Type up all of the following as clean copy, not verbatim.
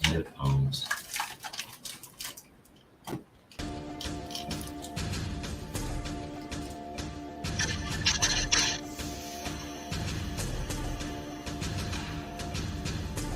headphones.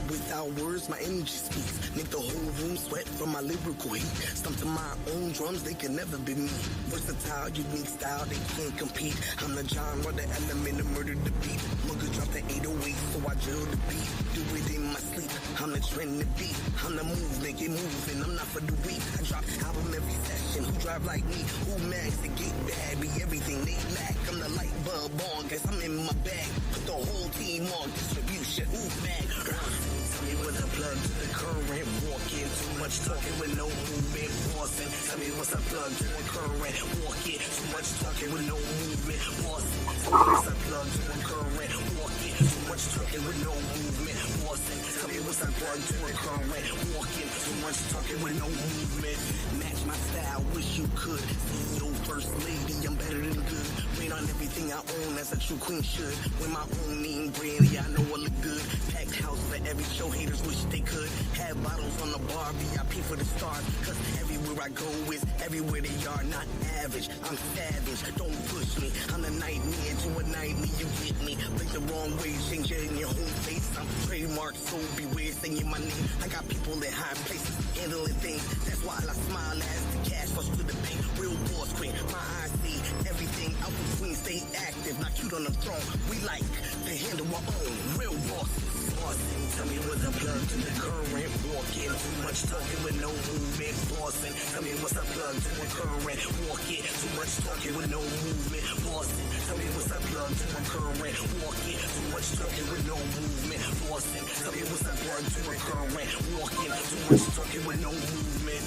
Without words, my energy speaks. Make the whole room sweat from my lyrical heat. Stump to my own drums, they can never be me. Versatile, unique style, they can't compete. I'm the genre, the element that murdered the beat. Mugga drop the 808, so I drill the beat. Do it in my sleep, I'm the trend to beat. I'm the move, make it move, and I'm not for the weak. I drop album every session, who drive like me? Who mags to get bad, be everything they lack. I'm the light bulb on, guess I'm in my bag. Put the whole team on distribution, who mag? Tell me what's a plug to the current. Walking, too much talking with no movement. Boston, tell me what's a plug to the current. Walking, too much talking with no movement. Boston, tell me what's a plug to the current. Walking, too much talking with no movement. Boston, tell me what's a plug to the current. Walking, too much talking with no movement. Match my style, wish you could. CEO first lady, I'm better than good. Rain on everything I own, as a true queen should. With my own name brand, yeah, I know I look good. Packed house for every show, haters wish they could. Have bottles on the bar, VIP for the stars. Cause everywhere I go is everywhere they are. Not average, I'm savage, don't push me. I'm the nightmare to a nightmare, you get me. Blink the wrong way, change it in your whole face. I'm trademark, so beware saying my name. I got people in high places, handling things. That's why I smile as the cash rush to the bank. Real boss queen, my eyes see everything out between. Stay active, not cute on the throne. We like to handle our own, real bosses. Boston, tell me what's a plug to the current. Walking, too much talking with no movement. Boston, tell me what's a plug to the current. Walking, too much talking with no movement. Boston, tell me what's a plug to the current. Walking, too much talking with no movement. Boston, tell me what's a plug to the current. Walking, too much talking with no movement.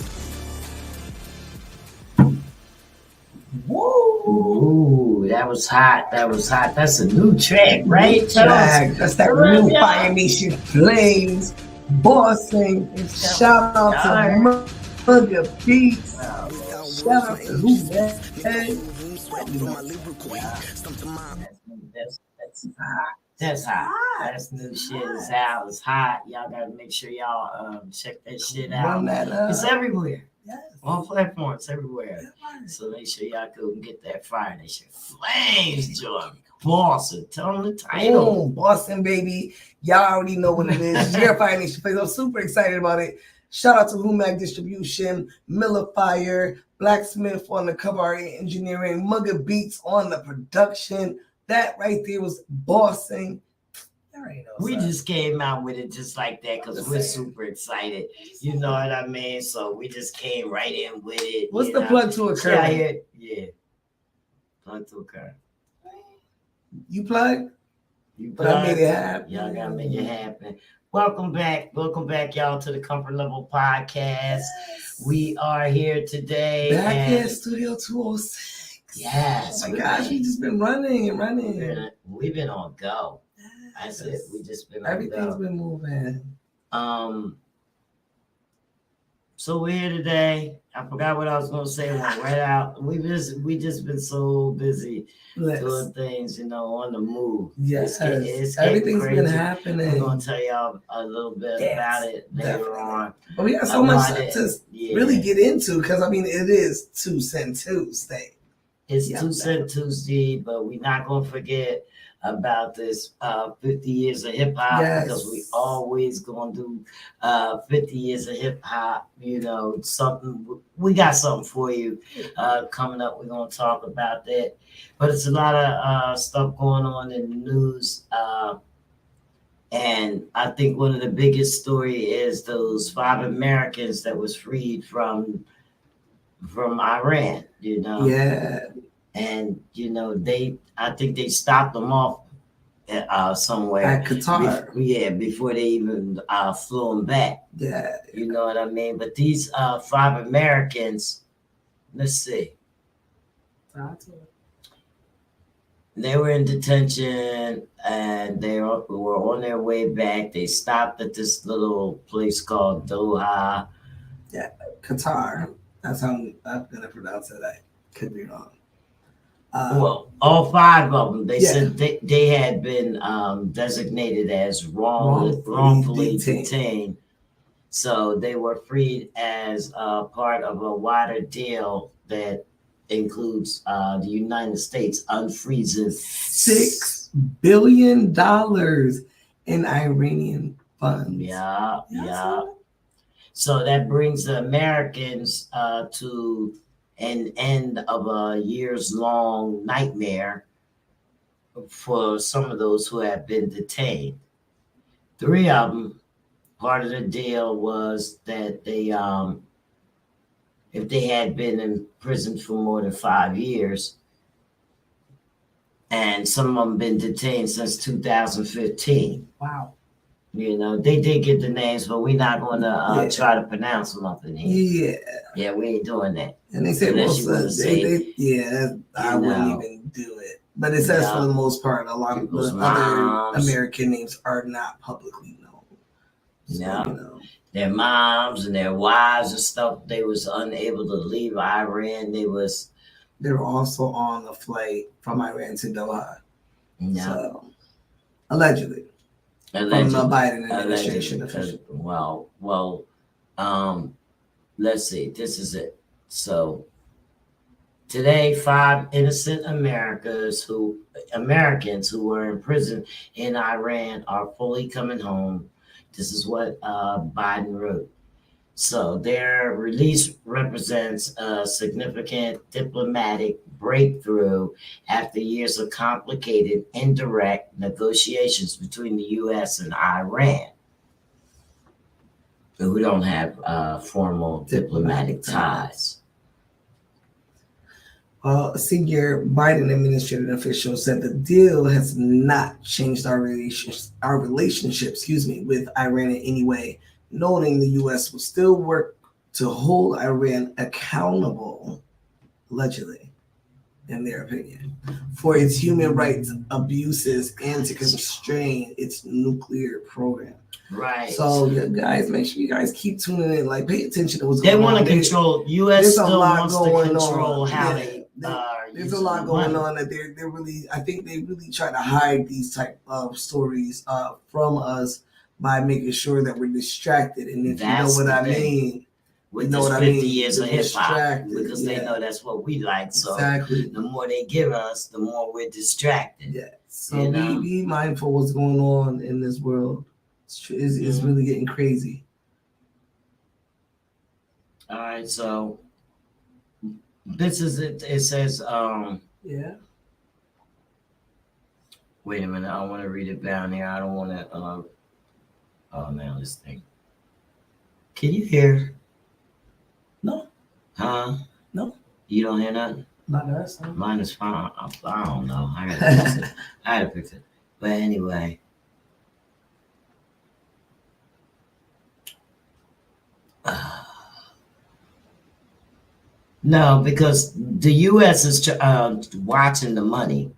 Ooh, that was hot. That was hot. That's a new track, right? That's that new FIRENATION FLAMEZ Boston. Shout out to Mugga Beats. Shout out to who, man? That's hot. That's new shit. It's out. It's hot. Y'all gotta make sure y'all check that shit out. Run that up. It's everywhere. Yes. On platforms everywhere. So make sure y'all go and get that FIRENATION FLAMEZ joint. Boston. Tell them the title. Boom, Boston, baby. Y'all already know what it is. It's your FIRENATION FLAMEZ. I'm super excited about it. Shout out to Humag Distribution, Miller Fire, Blacksmith on the cover art and engineering, Mugga Beats on the production. That right there was Boston. We just came out with it just like that because we're super excited. You know what I mean? So we just came right in with it. What's the plug to occur? Yeah. Plug to occur. You plug? You But I made it happen. Y'all gotta make it happen. Welcome back, y'all, to the Comfort Level Podcast. We are here today. Back in Studio 206. Yes. Oh my gosh, we just been running and running. We've been on go. That's it. We just been on Everything's go. been moving. So we're here today. I forgot what I was gonna say. Went right out. We just been so busy doing things, on the move. Yes, it's everything's crazy. been happening. We're gonna tell y'all a little bit about it later on. But we got so much to really get into because it is 2 Cent Tuesday. It's 2 Cent Tuesday, but we're not gonna forget about this 50 years of hip hop because we always gonna do 50 years of hip hop. Something we got something for you coming up. We're gonna talk about that, but it's a lot of stuff going on in the news, and I think one of the biggest story is those 5 Americans that was freed from Iran. And I think they stopped them off somewhere at Qatar. Before they even flew them back. Yeah, you know what I mean. But these 5 Americans, let's see, they were in detention and they were on their way back. They stopped at this little place called Doha. Yeah, Qatar. That's how I'm gonna pronounce it. I could be wrong. Well, all 5 of them, they said they had been designated as wrongfully detained. So they were freed as part of a wider deal that includes the United States unfreezing $6 billion in Iranian funds. Yeah. So that brings the Americans to an end of a years-long nightmare for some of those who have been detained. 3 of them, part of the deal was that they, if they had been in prison for more than 5 years, and some of them been detained since 2015. Wow. You know, they did get the names, but we're not going to try to pronounce them up in here. Yeah, we ain't doing that. And they said most of I wouldn't even do it. But it says for the most part, a lot of the other American names are not publicly known. So, you know. Their moms and their wives and stuff, they was unable to leave Iran. They were also on a flight from Iran to Doha. So, allegedly. From the Biden administration official. Let's see. This is it. So today, 5 innocent Americans who were in prison in Iran are fully coming home. This is what Biden wrote. So their release represents a significant diplomatic breakthrough after years of complicated indirect negotiations between the U.S. and Iran, who don't have formal diplomatic ties. A senior Biden administration official said the deal has not changed our relationship, with Iran in any way, noting the U.S. will still work to hold Iran accountable, allegedly, in their opinion, for its human rights abuses and to constrain its nuclear program. Right. So, guys, make sure you guys keep tuning in. Like, pay attention to what's going on. They want to control. U.S. still wants to control how there's a lot going on that they're really. I think they really try to hide these type of stories from us by making sure that we're distracted. And if you know what I mean, with this 50 years of hip hop, because they know that's what we like. So the more they give us, the more we're distracted. Yeah. So be mindful what's going on in this world. It's really getting crazy. All right, so this is it. It says, wait a minute, I want to read it down here. I don't want to, oh, now this thing. Can you hear? No. Huh? No. You don't hear nothing? Not us. Mine is fine. I don't know. I gotta fix it. But anyway. No, because the U.S. is watching the money.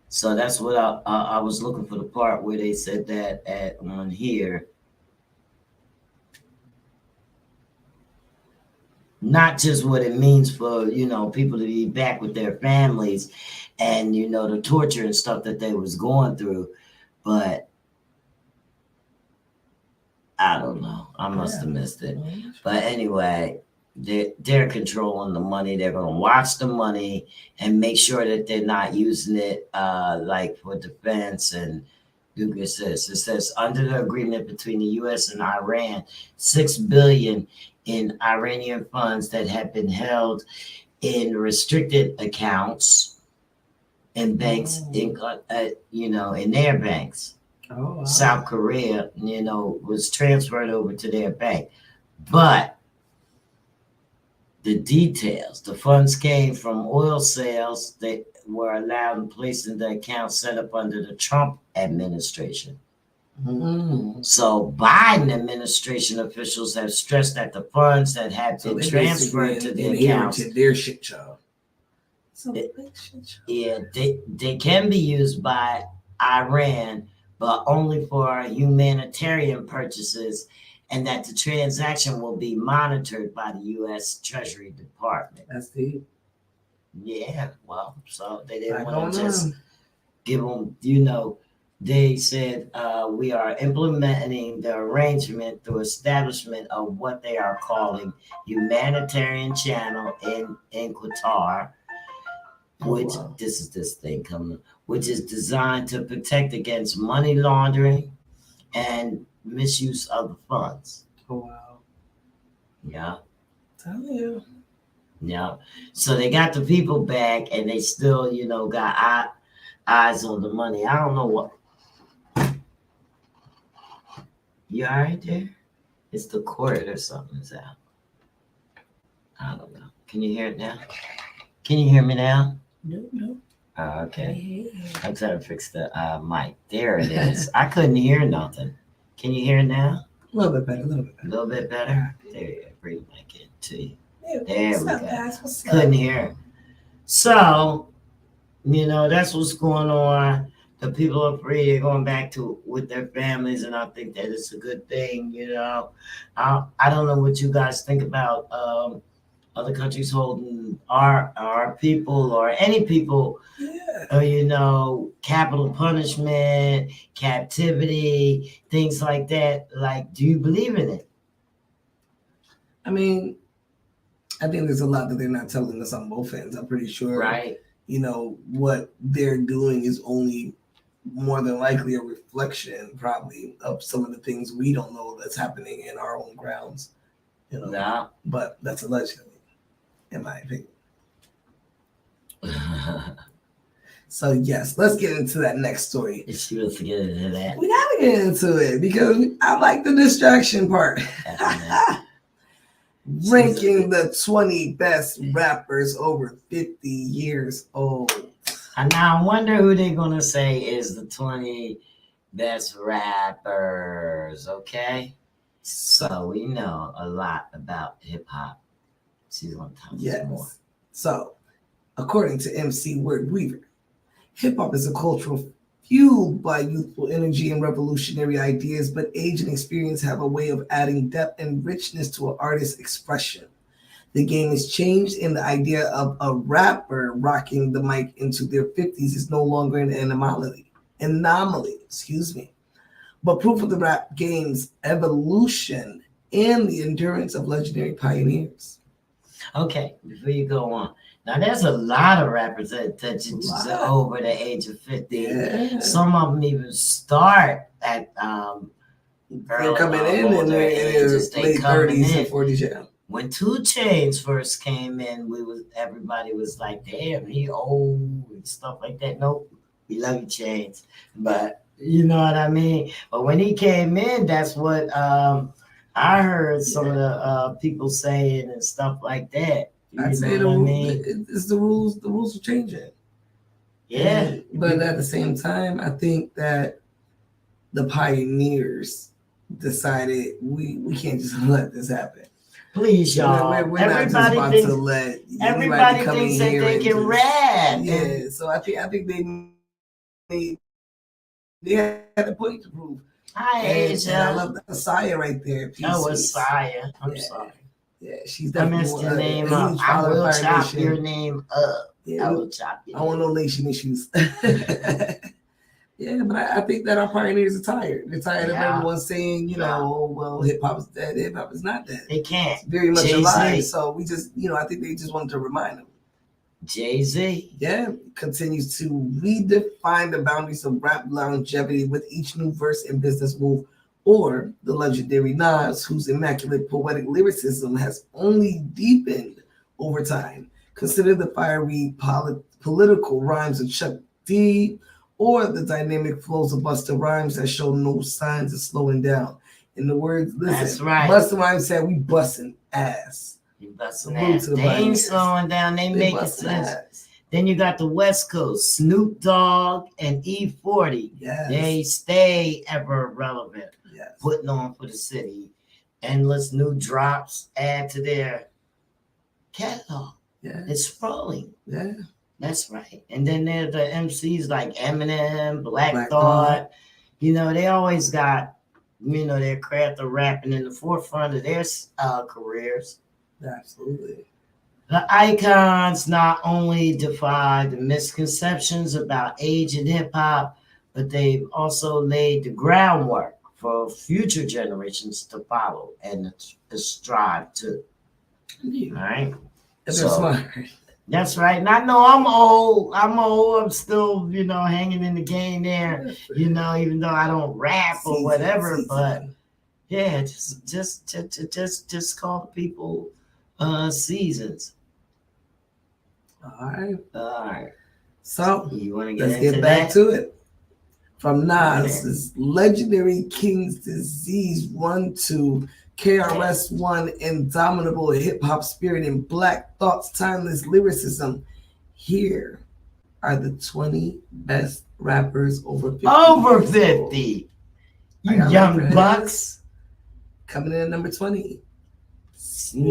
So that's what I was looking for, the part where they said that on here. Not just what it means for, people to be back with their families and, the torture and stuff that they was going through. But I don't know. I must have missed it. But anyway, they're controlling the money. They're going to watch the money and make sure that they're not using it like for defense. And Google says, it says, under the agreement between the U.S. and Iran, $6 billion in Iranian funds that have been held in restricted accounts in banks, in their banks. Oh, wow. South Korea, was transferred over to their bank. But the details, the funds came from oil sales that were allowed and placed in the account set up under the Trump administration. Mm-hmm. So Biden administration officials have stressed that the funds that have been transferred to the accounts, their shit show. Yeah, they can be used by Iran, but only for humanitarian purposes, and that the transaction will be monitored by the U.S. Treasury Department. That's deep. Yeah, well, so they didn't want to just give them, they said we are implementing the arrangement through establishment of what they are calling humanitarian channel in Qatar, which this is this thing coming, which is designed to protect against money laundering and misuse of the funds. Oh wow. Yeah. Tell you. Yeah. So they got the people back and they still, got eyes on the money. I don't know what. You all right there? It's the cord or something is out. I don't know. Can you hear it now? Can you hear me now? No. Okay. I'm trying to fix the mic. There it is. I couldn't hear nothing. Can you hear it now? A little bit better. A little bit better? There you go. Bring the mic in to you. There What's we up, go. guys? What's up? Couldn't hear it. So, that's what's going on. The people are free. They're going back to with their families, and I think that it's a good thing. I don't know what you guys think about other countries holding our people or any people, capital punishment, captivity, things like that. Like, do you believe in it? I mean, I think there's a lot that they're not telling us on both ends. I'm pretty sure, right? What they're doing is only more than likely a reflection, probably, of some of the things we don't know that's happening in our own grounds. But that's allegedly, in my opinion. So yes, let's get into that next story. Let's get into that. We gotta get into it because I like the distraction part. Ranking the 20 best rappers over 50 years old. And now I wonder who they're gonna say is the 20 best rappers. Okay, so we know a lot about hip hop. She's gonna tell us more. So, according to MC Word Weaver, hip hop is a cultural fueled by youthful energy and revolutionary ideas, but age and experience have a way of adding depth and richness to an artist's expression. The game has changed, and the idea of a rapper rocking the mic into their 50s is no longer an anomaly, but proof of the rap game's evolution and the endurance of legendary pioneers. Okay, before you go on, now there's a lot of rappers that just over the age of 50. Yeah. Some of them even start at they're coming in and they're in their late 30s and 40s. Yeah. When 2 Chainz first came in, everybody was like, "Damn, he old," and stuff like that. Nope, we love you, Chainz, but you know what I mean. But when he came in, that's what I heard some of the people saying and stuff like that. I'd say it's the rules. The rules are changing. Yeah, but at the same time, I think that the pioneers decided we can't just let this happen. Please, y'all. We're not just about to let everybody thinks that they can rap. Yeah, so I think they had a point to prove. I love the Saya right there. Saya. I'm sorry. Yeah, she's definitely. I messed your name up. I will chop your name up. Yeah, I will chop your name. I want no nation issues. Yeah, but I think that our pioneers are tired. They're tired of everyone saying, well, hip hop is dead. Hip hop is not dead. They can't. It's very much alive. So we just, I think they just wanted to remind them. Jay-Z. Yeah, continues to redefine the boundaries of rap longevity with each new verse and business move. Or the legendary Nas, whose immaculate poetic lyricism has only deepened over time. Consider the fiery political rhymes of Chuck D, or the dynamic flows of Busta Rhymes that show no signs of slowing down. In the words, listen, that's right. Busta Rhymes said, "We busting ass." You busting ass. They ain't slowing down. They making sense. Then you got the West Coast, Snoop Dogg and E40. Yes. They stay ever relevant. Yes. Putting on for the city. Endless new drops add to their catalog. Yeah. It's sprawling. Yeah. That's right. And then there's the MCs like Eminem, Black Thought. They always got, their craft of rapping in the forefront of their careers. Absolutely. The icons not only defy the misconceptions about age in hip hop, but they've also laid the groundwork for future generations to follow and to strive to. Yeah. All right. That's So smart. that's right. And I know I'm old. I'm still, hanging in the game there. Even though I don't rap or whatever, but yeah, just call the people seasons. All right. All right. So You want to let's get back to it. From Nas, is Legendary King's Disease 1 to KRS One, Indomitable Hip Hop Spirit, and Black Thought's Timeless Lyricism. Here are the 20 best rappers over 50. Over 50. You young bucks. Coming in at number 20. Snoopy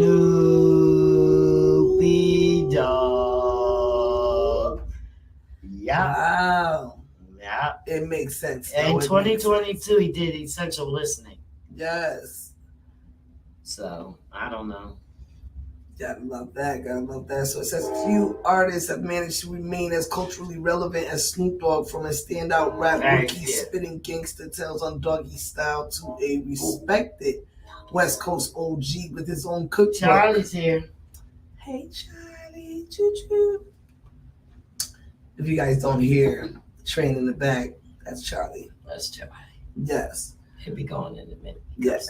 Dogg. Yeah. Wow. Yeah. It makes sense. In 2022, he did Essential Listening. Yes. So, I don't know. Gotta love that. So it says few artists have managed to remain as culturally relevant as Snoop Dogg, from a standout rap rookie spitting gangster tales on Doggy Style to a respected West Coast OG with his own cookbook. Charlie's here. Hey, Charlie. Choo-choo. If you guys don't hear Train in the back, that's Charlie. That's Charlie. Yes. He'll be going in a minute. Yes.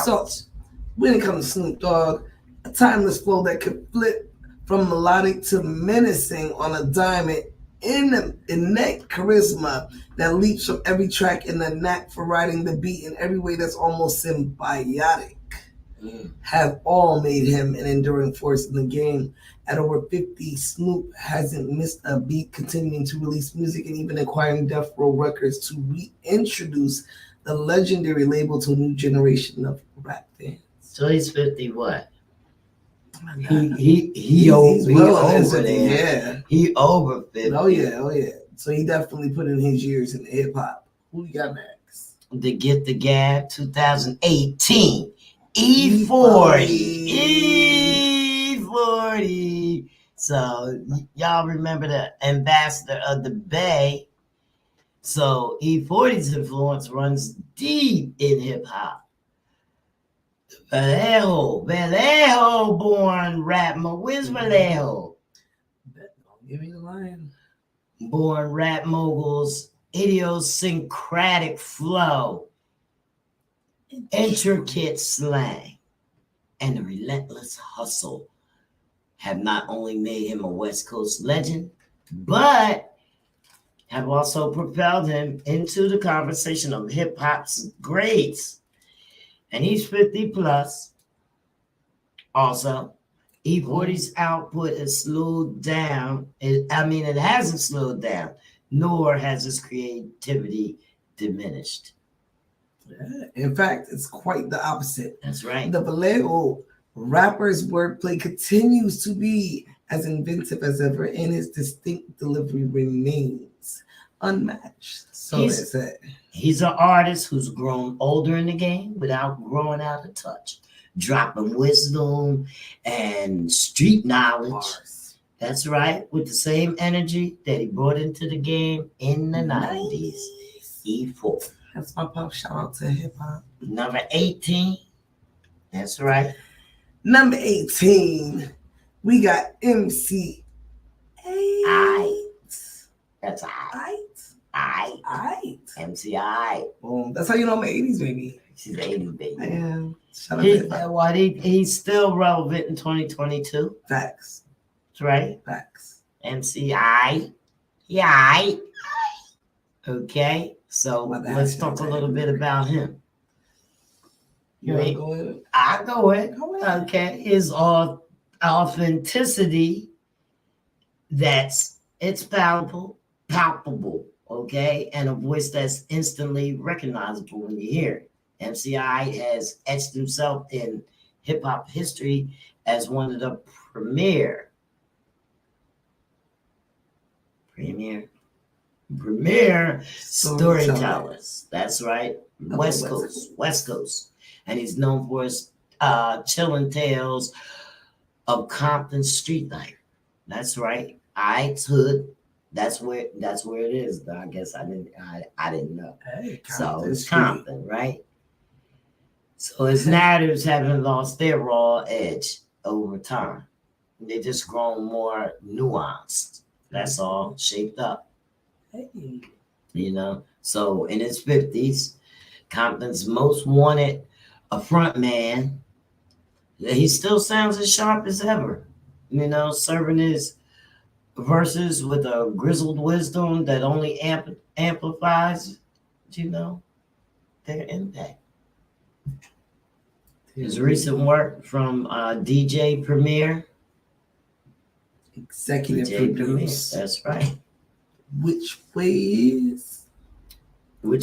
So, when it comes to Snoop Dogg, a timeless flow that could flip from melodic to menacing on a diamond, innate charisma that leaps from every track, and the knack for riding the beat in every way that's almost symbiotic, have all made him an enduring force in the game. At over 50, Snoop hasn't missed a beat, continuing to release music and even acquiring Death Row Records to reintroduce the legendary label to a new generation of rap fans. So he's 50 what? He over there. Yeah. He over 50. Oh yeah. So he definitely put in his years in hip hop. Who you got next? The Get the Gab 2018 E40. E40. So y'all remember the ambassador of the Bay. So E40's influence runs deep in hip hop. Vallejo born rap. Where's Vallejo? Give me the line. Born rap mogul's idiosyncratic flow, intricate slang, and the relentless hustle have not only made him a West Coast legend, but have also propelled him into the conversation of hip hop's greats. And he's 50 plus. Also, E40's output has slowed down. It hasn't slowed down, nor has his creativity diminished. Yeah. In fact, it's quite the opposite. That's right. The Vallejo rapper's wordplay continues to be as inventive as ever, and his distinct delivery remains unmatched. So that's it. He's an artist who's grown older in the game without growing out of touch, dropping wisdom and street knowledge. That's right, with the same energy that he brought into the game in the 90s. E4. That's my pop. Shout out to hip hop. Number 18. That's right. Number 18, we got MC. That's I. MCI. Boom. That's how you know I'm an 80s baby. She's 80s baby. I am. Shout out to he's still relevant in 2022. Facts. That's right. Facts. MCI. Yeah. Okay. So let's talk a little bit about him. You want to go in? I go in. Okay. His authenticity, it's palpable. Okay, and a voice that's instantly recognizable when you hear it. MCI has etched himself in hip hop history as one of the premier storytellers. That's right, West Coast, and he's known for his chilling tales of Compton street life. That's right, I's hood. That's where it is. Though. I guess I didn't know. Hey, So Compton it's Street. Compton, right? So his narratives haven't lost their raw edge over time. They just grown more nuanced. That's all, shaped up. Hey. You know. So in his 50s, Compton's most wanted a front man. He still sounds as sharp as ever. You know, serving his verses with a grizzled wisdom that only amplifies, you know, their impact. His recent work from DJ Premier. Executive DJ produce. Premier, that's right. Which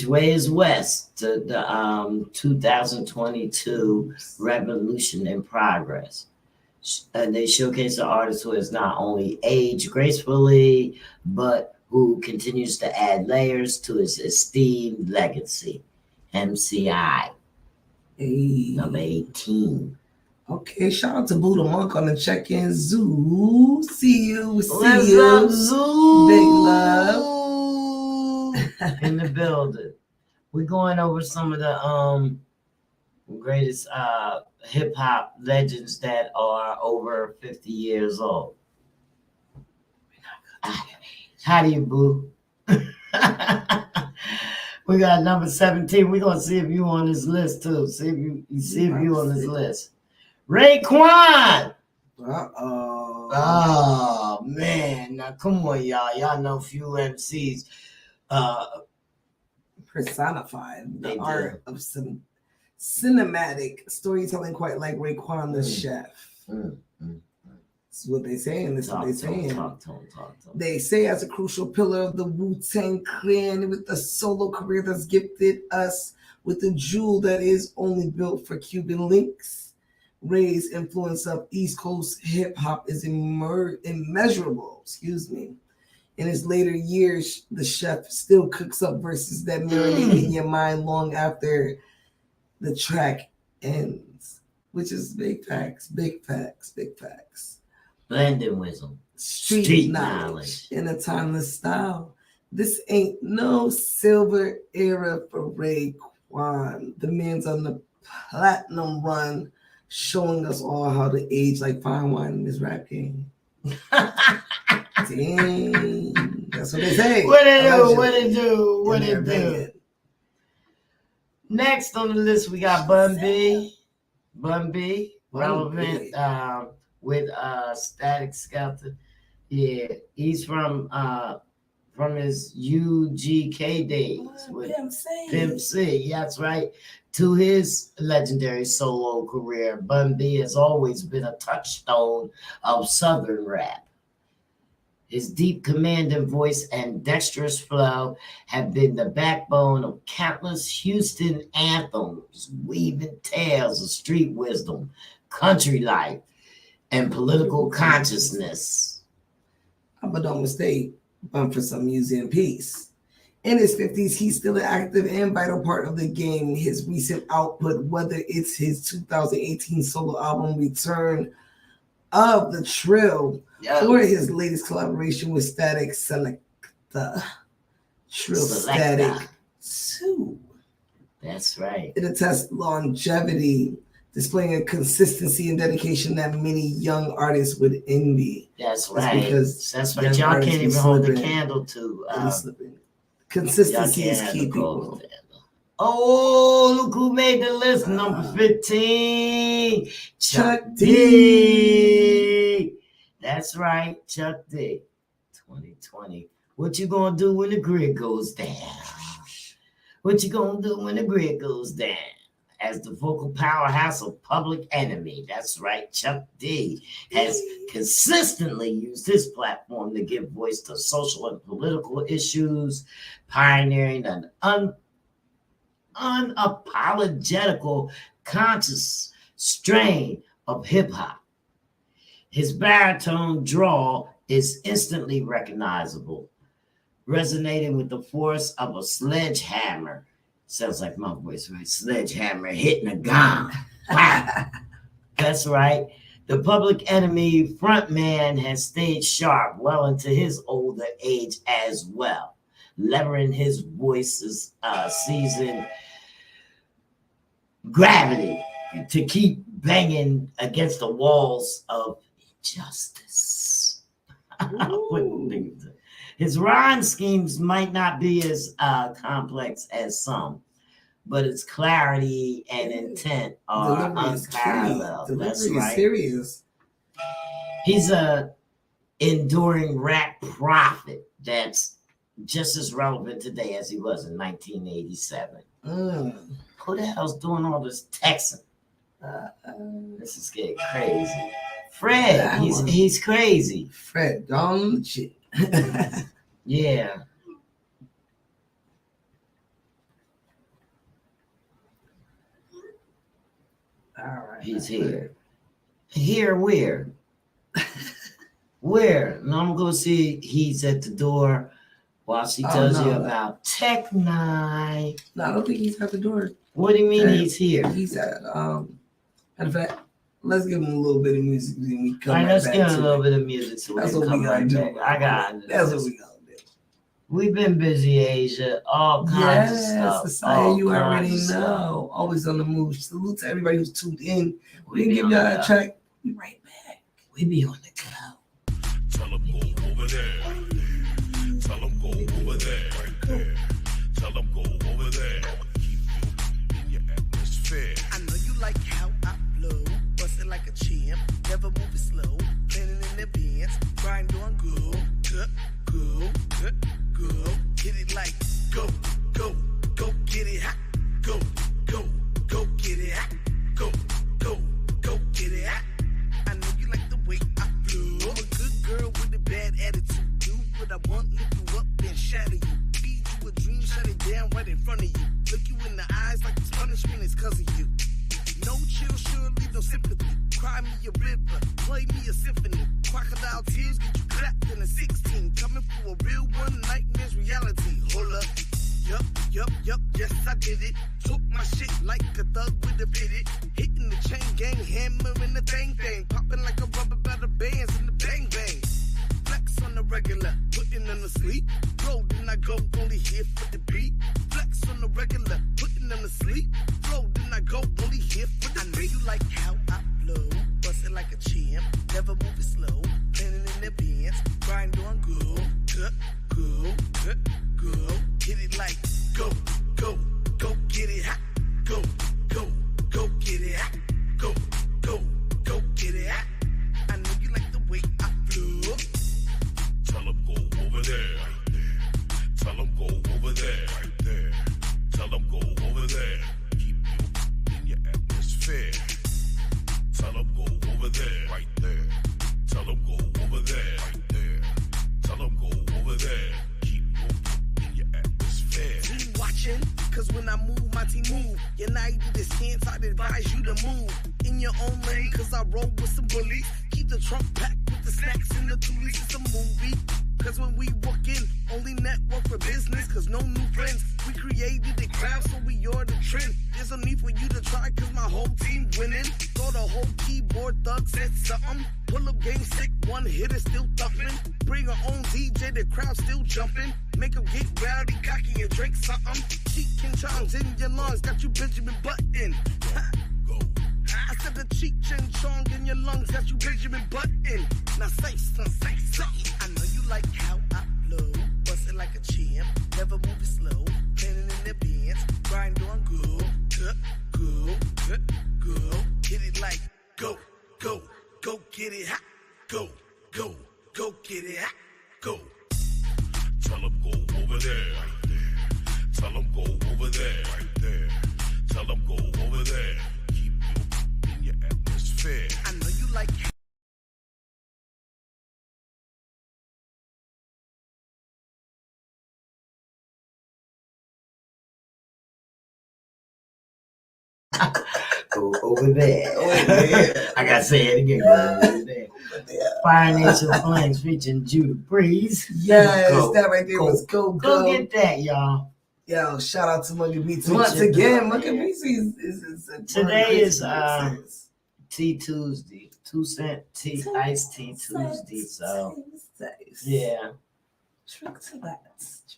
way is west to the 2022 Revolution in Progress? And they showcase an artist who has not only aged gracefully, but who continues to add layers to his esteemed legacy. MCI, number 18. Okay, shout out to Buddha Monk on the check-in. Zoo, see you. What's up, Zoo? Big love in the building. We're going over some of the greatest hip hop legends that are over 50 years old. How do you, boo? We got number 17. We're gonna see if you on this list too. See if you on this list. Raekwon. Oh man, now come on, y'all. Y'all know few MCs personified the art of some cinematic storytelling, quite like Raekwon the Chef. That's what they saying. That's what they saying. Talk to him. They say as a crucial pillar of the Wu-Tang Clan with a solo career that's gifted us with a jewel that is only built for Cuban links. Ray's influence of East Coast hip hop is immeasurable. In his later years, the Chef still cooks up verses that marinate in your mind long after the track ends, which is big facts. Blending wisdom, street knowledge in a timeless style. This ain't no silver era for Raekwon. The man's on the platinum run, showing us all how to age like fine wine in this rap game. Dang, that's what they say. What it do? Next on the list, we got Bun B, relevant with Static Skeleton. Yeah, he's from his UGK days with Pimp C. That's right. To his legendary solo career, Bun B has always been a touchstone of Southern rap. His deep commanding voice and dexterous flow have been the backbone of countless Houston anthems, weaving tales of street wisdom, country life, and political consciousness. But don't mistake Bun for some music and peace. In his 50s, he's still an active and vital part of the game. His recent output, whether it's his 2018 solo album, Return of the Trill, or his latest collaboration with Static Selecta, Trill Static 2. That's right. It attests longevity, displaying a consistency and dedication that many young artists would envy. That's right. That's right. Y'all can't even hold the candle to. Consistency is key, people. Oh, look who made the list. Number 15. Chuck D. That's right, Chuck D. 2020. What you gonna do when the grid goes down? What you gonna do when the grid goes down? As the vocal powerhouse of Public Enemy, that's right, Chuck D has consistently used his platform to give voice to social and political issues, pioneering an unapologetical, conscious strain of hip-hop. His baritone drawl is instantly recognizable, resonating with the force of a sledgehammer. Sounds like my voice, right? Sledgehammer hitting a gong. Wow. That's right. The Public Enemy frontman has stayed sharp well into his older age as well, levering his voice's seasoned gravity to keep banging against the walls of injustice. His rhyme schemes might not be as complex as some, but its clarity and intent are unparalleled. That's right. Serious. He's a enduring rap prophet that's just as relevant today as he was in 1987. Who the hell's doing all this texting? This is getting crazy. Fred, he's crazy. Fred, don't shit. Yeah. All right. He's here. Here where? Where? No, I'm gonna see he's at the door while she tells you about Tech Nine. No, I don't think he's at the door. What do you mean he's here? He's at matter of fact, let's give him a little bit of music. Then we come All right, let's back give him to a little bit of music so that's we what come we gotta right do. back. I got it. That's what we gotta do. We've been busy, Asia. All kinds of stuff. Society, you already know. Always on the move. Salute to everybody who's tuned in. We can give y'all that track. Be right back. We be on the cloud. Tell them go over there. Tell them go over there. Tell them go over there. Keep you in your atmosphere. I know you like how I flow, bustin' like a champ, never moving slow, planning in advance, grind on go, hit it like go, get it hot, go, get it hot, go, get it hot. I know you like the way I flow. I'm a good girl with a bad attitude. Do what I want, lift you up, then shatter you. Feed you a dream, shut it down right in front of you. Look you in the eyes like this punishment is cause of you. No chill, sure, leave no sympathy. Cry me a river, play me a symphony. Crocodile tears get you clapped in a 16. Coming for a real one, nightmare's reality. Hold up. Yup, yes I did it. Took my shit like a thug with a fitted. Hitting the chain gang, hammering the thing. Popping like a rubber batter bands in the bang bang. Flex on the regular, putting them to sleep. Roll, then I go, only here for the beat. Flex on the regular, putting them to sleep. Roll, then I go, only here for the beat. I know you like how I flow, bustin' like a champ, never moving slow, planning in advance, grind on go, hit it like go, get it hot, go, get it hot, go, get it hot. I know you like the way I flow. Tell them go over there. Tell them go over there. Tell them go over there. Keep you in your atmosphere. Tell them go over there. Right there. Tell them go over there. Right there. Tell them go over there. Keep you in your atmosphere. Team watching, cause when I move, my team move. United is stance, I'd advise you to move in your own lane, cause I roll with some bullies. Keep the trunk packed with the snacks and the toolies. It's a movie. Cause when we walk in, only network for business, cause no new friends. We created the crowd, so we are the trend. There's no need for you to try, cause my whole team winning. Throw the whole keyboard, thug said something. Pull up game sick, one hitter still thumping. Bring our own DJ, the crowd still jumping. Make them get rowdy, cocky, and drink something. Cheek and charms in your lungs, got you Benjamin Button. I said the cheek and chong in your lungs, got you Benjamin Button. Now say something. I know you like how I flow, bustin' like a champ, never moving slow, planning in advance, grind on go, hit it like go, get it hot, go, get it hot, go. Tell them go over there. Tell them go over there. Right there. Tell them go over there. Keep you in your atmosphere. I know you like. Go over there. I gotta say it again. Go over there. FIRENATION FLAMEZ featuring Judah Breeze. Yes, Go. that right there was go. Go get that, y'all. Yo, shout out to Monkey Beats once again. Monkey Beats is Today is Tea Tuesday, 2-cent tea, iced tea Tuesday. So yeah, Drink to that.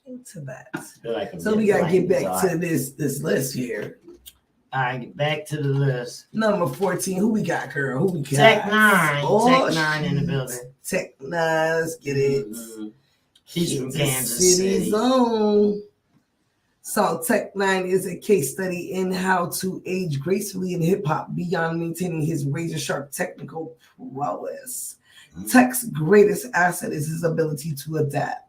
Drink to that. feel like I'm So we getting gotta get back lightning, to this list here. All right, get back to the list. Number 14. Who we got, girl? Who we got? Tech Nine. Oh, Tech Nine in the building. Tech Nine. Let's get it. Mm-hmm. He's from Kansas City. Zone. So Tech Nine is a case study in how to age gracefully in hip hop beyond maintaining his razor sharp technical prowess. Tech's greatest asset is his ability to adapt.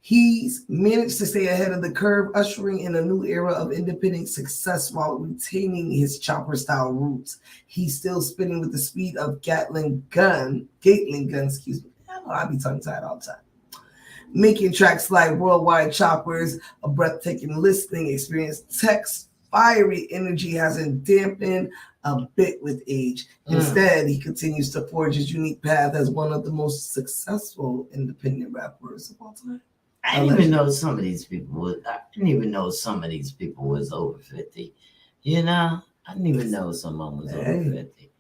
He's managed to stay ahead of the curve, ushering in a new era of independent success while retaining his chopper style roots. He's still spinning with the speed of Gatling gun, excuse me. I know I be tongue tied all the time. Making tracks like Worldwide Choppers a breathtaking listening experience. Tech's fiery energy hasn't dampened a bit with age. Instead, he continues to forge his unique path as one of the most successful independent rappers of all time. I didn't even know some of these people was over 50. You know, I didn't even know some of them was over 50.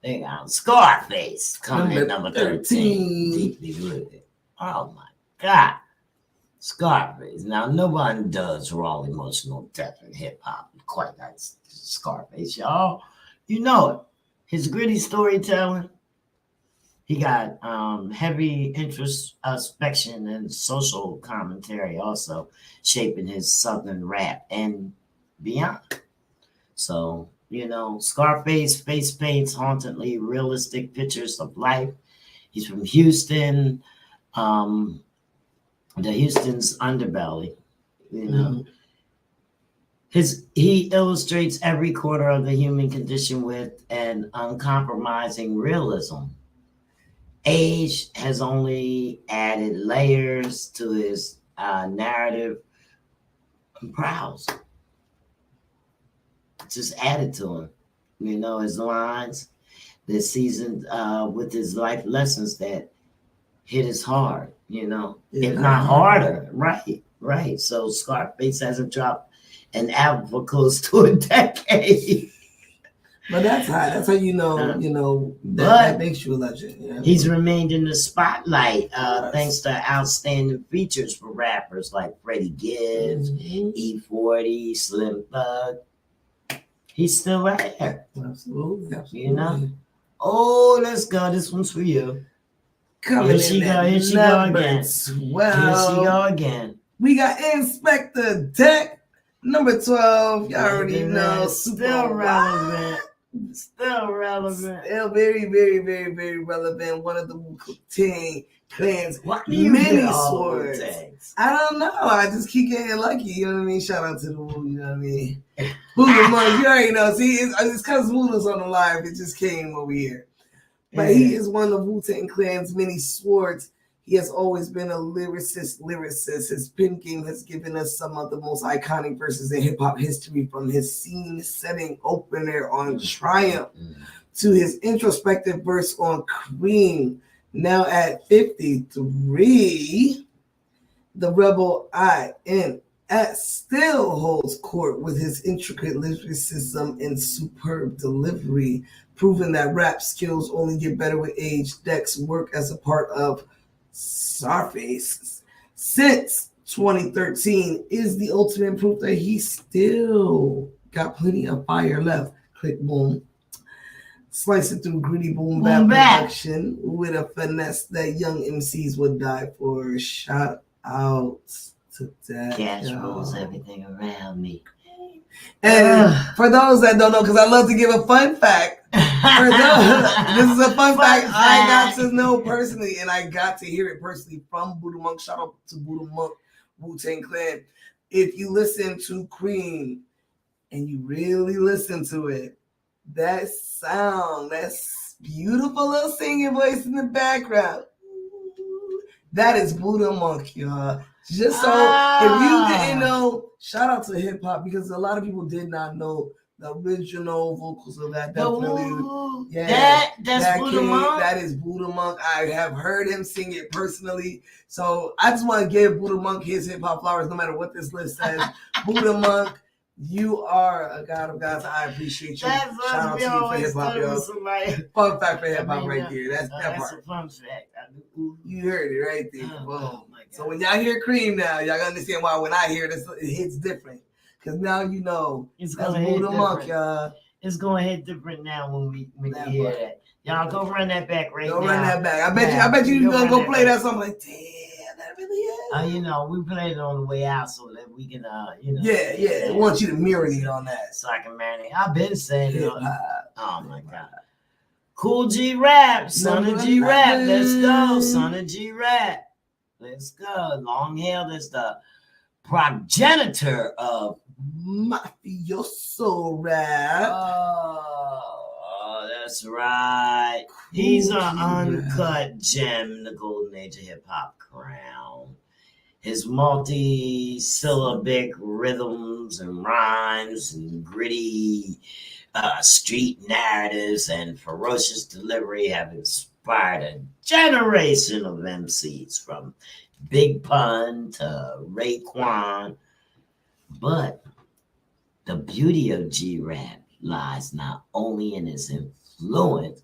They got Scarface coming in number 13. Deeply rooted. Oh my God. Scarface. Now, nobody does raw emotional depth in hip hop quite like Scarface, y'all. You know it. His gritty storytelling. He got heavy introspection and social commentary also shaping his Southern rap and beyond. So, you know, Scarface face paints hauntingly realistic pictures of life. He's from Houston, the Houston's underbelly, you know. He illustrates every corner of the human condition with an uncompromising realism. Age has only added layers to his narrative and prowess. Just added to him. You know, his lines, they're seasoned with his life lessons that hit us hard, you know, if not harder. Right. So Scarface hasn't dropped an album for close to a decade. But that's how you know, that makes you a legend. You know? He's remained in the spotlight thanks to outstanding features for rappers like Freddie Gibbs, E40, Slim Thug. He's still right there. Absolutely. You know? Oh, let's go. This one's for you. Here she go again. We got Inspector Deck, number 12. Y'all already know. Still relevant. Still very, very, very, very relevant. One of the Wu-Tang Clan's many swords. I don't know. I just keep getting lucky. You know what I mean? Shout out to the Wu. You know what I mean? Buddha Monk, you already know. See, it's because Buddha's on the live. It just came over here. But he is one of Wu-Tang Clan's many swords. He has always been a lyricist. His pen game has given us some of the most iconic verses in hip-hop history, from his scene-setting opener on Triumph to his introspective verse on Cream. Now at 53, the Rebel INS still holds court with his intricate lyricism and superb delivery, proving that rap skills only get better with age. Deck's work as a part of Scarface since 2013 is the ultimate proof that he still got plenty of fire left. Click, boom. Slicing through gritty boom bap production with a finesse that young MCs would die for. Shout out to that. Cash rules everything around me. And for those that don't know, because I love to give a fun fact. This is a fun fact I got to know personally, and I got to hear it personally from Buddha Monk. Shout out to Buddha Monk, Wu-Tang Clan. If you listen to Cream and you really listen to it, that sound, that's beautiful little singing voice in the background, that is Buddha Monk, y'all. Just so if you didn't know, shout out to hip hop, because a lot of people did not know the original vocals of that. Definitely, that's Buddha Monk. That is Buddha Monk. I have heard him sing it personally, so I just want to give Buddha Monk his hip hop flowers, no matter what this list says. Buddha Monk, You are a god of gods. I appreciate you. That's Shout out to you for hip hop, yo. Fun fact for hip hop right there. That's that That's part. a fun fact. You heard it right there. Oh, Boom. my God. So when y'all hear Cream now, y'all understand why when I hear this, it hits different. Because now you know It's that's gonna hit Buddha Monk, different. y'all. It's gonna hit different now when you That hear part. that. Y'all go run that back right Go now. run that back. I Yeah, bet you go gonna run go that play back. that song. Like, damn, that really is. You know, we played it on the way out so that we can, you know. Yeah. I want you to marinate on that. So I can marinate. I've been saying it. Hip-hop. Oh my God. Cool G Rap, son of G Rap. Let's go, son of G Rap. Let's go. Long hair. That's the progenitor of Mafioso rap. Oh, that's right. He's an uncut gem, the golden age of hip hop crown. His multi-syllabic rhythms and rhymes and gritty street narratives and ferocious delivery have inspired a generation of MCs from Big Pun to Raekwon. But the beauty of G-Rap lies not only in his influence,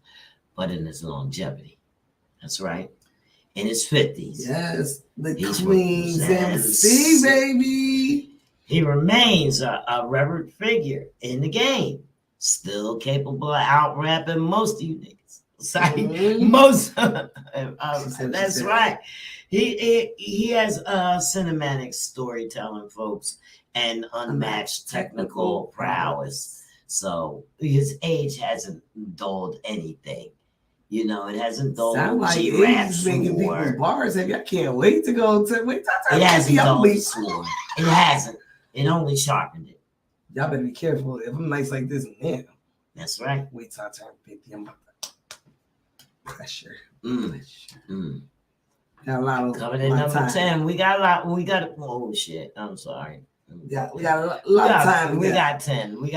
but in his longevity. That's right. In his 50s. Yes, the He Queen's represents- MC, baby. He remains a reverend figure in the game, still capable of out-rapping most of you niggas. Sorry, most. That's right. He has cinematic storytelling, folks, and unmatched technical prowess. So his age hasn't dulled anything. You know, it hasn't dulled Sound like G-Rap's making people's sword. bars. I can't wait to go to wait. It hasn't dulled the sword. It hasn't. It only sharpened it. Y'all better be careful. If I'm nice like this now, That's right. wait till I turn 50. I'm about to pressure. Mm. Got a lot of Coming in lot of number time. 10. We got a lot. Oh shit. I'm sorry. Yeah, we got a lot of time. We got 10. We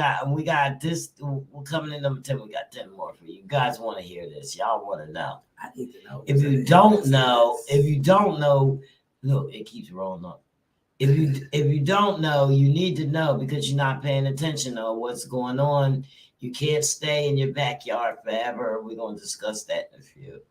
got this. We're coming in number 10. We got 10 more for you. You guys want to hear this. Y'all want to know. I need to know. If you don't know, look, it keeps rolling up. If you don't know, you need to know because you're not paying attention to what's going on. You can't stay in your backyard forever. We're going to discuss that in a few.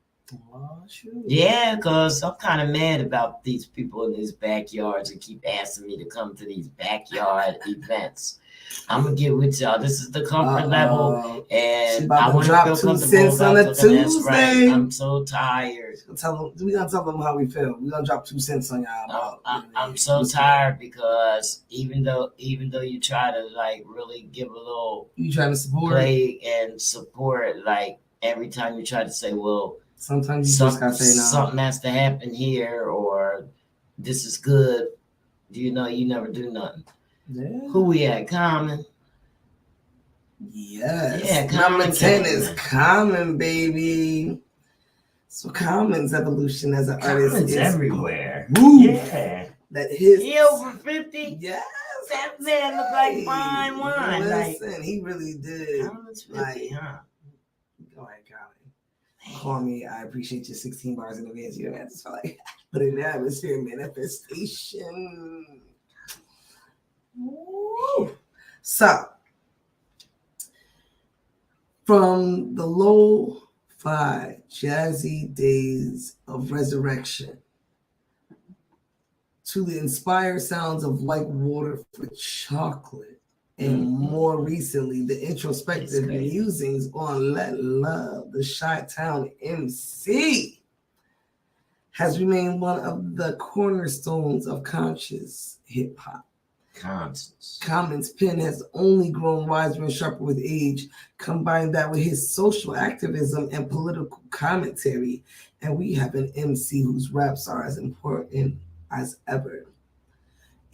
Oh, shoot. Yeah, because I'm kind of mad about these people in these backyards and keep asking me to come to these backyard events. I'm going to get with y'all. This is the comfort level. And I want to feel comfortable on a about talking. That's right. Tuesday. I'm so tired. We're going to tell them how we feel. We're going to drop 2 cents on y'all. I'm so tired because even though you try to like really give a little you trying to support play and support, like every time you try to say, well, sometimes you just gotta say no. Something has to happen here, or this is good. You know, you never do nothing. Yeah. Who we at? Common. Yes. Yeah, Number Common 10 came, is man. Common, baby. So Common's evolution as an artist Common's is everywhere. Woo. Yeah. That his He over 50. Yes. That man look like fine wine. Listen, he really did. Common's 50, Like, huh? Go ahead, Common. Call me. I appreciate your 16 bars in advance. You don't have to feel like put in the atmosphere manifestation. Woo. So, from the lo-fi jazzy days of resurrection to the inspired sounds of like water for chocolate, and more recently, the introspective musings on Let Love, the Chi-Town MC, has remained one of the cornerstones of conscious hip hop. Common's pen has only grown wiser and sharper with age. Combine that with his social activism and political commentary, and we have an MC whose raps are as important as ever.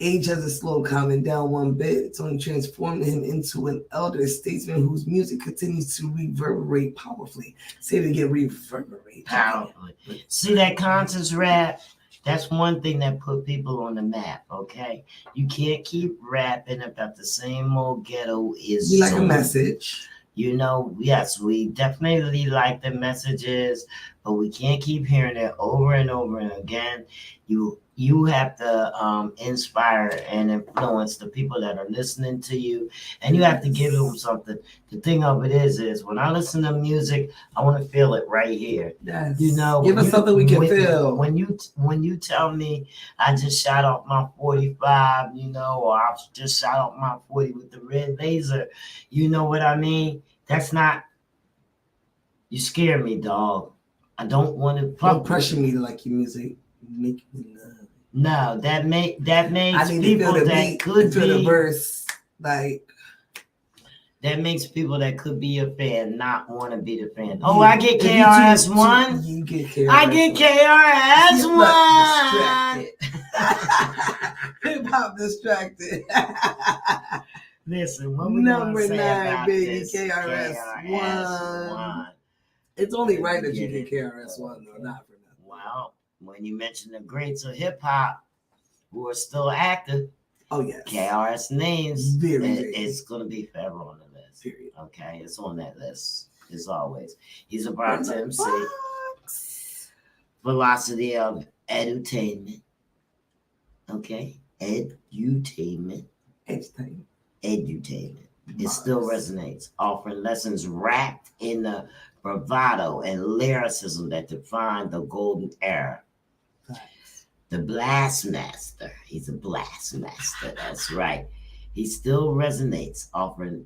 Age hasn't slowed Common down one bit. It's only transformed him into an elder statesman whose music continues to reverberate powerfully. Say it again, reverberate. Powerfully. See that conscious rap? That's one thing that put people on the map, okay? You can't keep rapping about the same old ghetto-ism. You like a message. You know, yes, we definitely like the messages, but we can't keep hearing it over and over and again. You you have to inspire and influence the people that are listening to you, and you have to give them something. The thing of it is when I listen to music, I want to feel it right here. Yes. You know, give us something we can feel. When you tell me I just shot off my 45, you know, or I just shot off my 40 with the red laser, you know what I mean? That's not. You scare me, dog. I don't want to. Don't pressure me to like your music. Make me love. No, that makes I need people to feel the that beat, could feel the be verse, like that makes people that could be a fan not want to be the fan. Oh, I get KRS One. You get KRS. I get KRS One. Hip hop distracted. Listen, what we Number gonna say 9, about baby, this? KRS One. It's only right that you get KRS One, though, not for nothing. Well, when you mention the greats of hip hop who are still active, oh yes, KRS names, very it's gonna be forever on the list. Period. Okay, it's on that list as always. He's a Bronx MC. Velocity of edutainment. Okay, edutainment. Edutainment. It still resonates, offering lessons wrapped in the bravado and lyricism that defined the golden era. The blast master. He's a blast master. That's right. He still resonates, offering.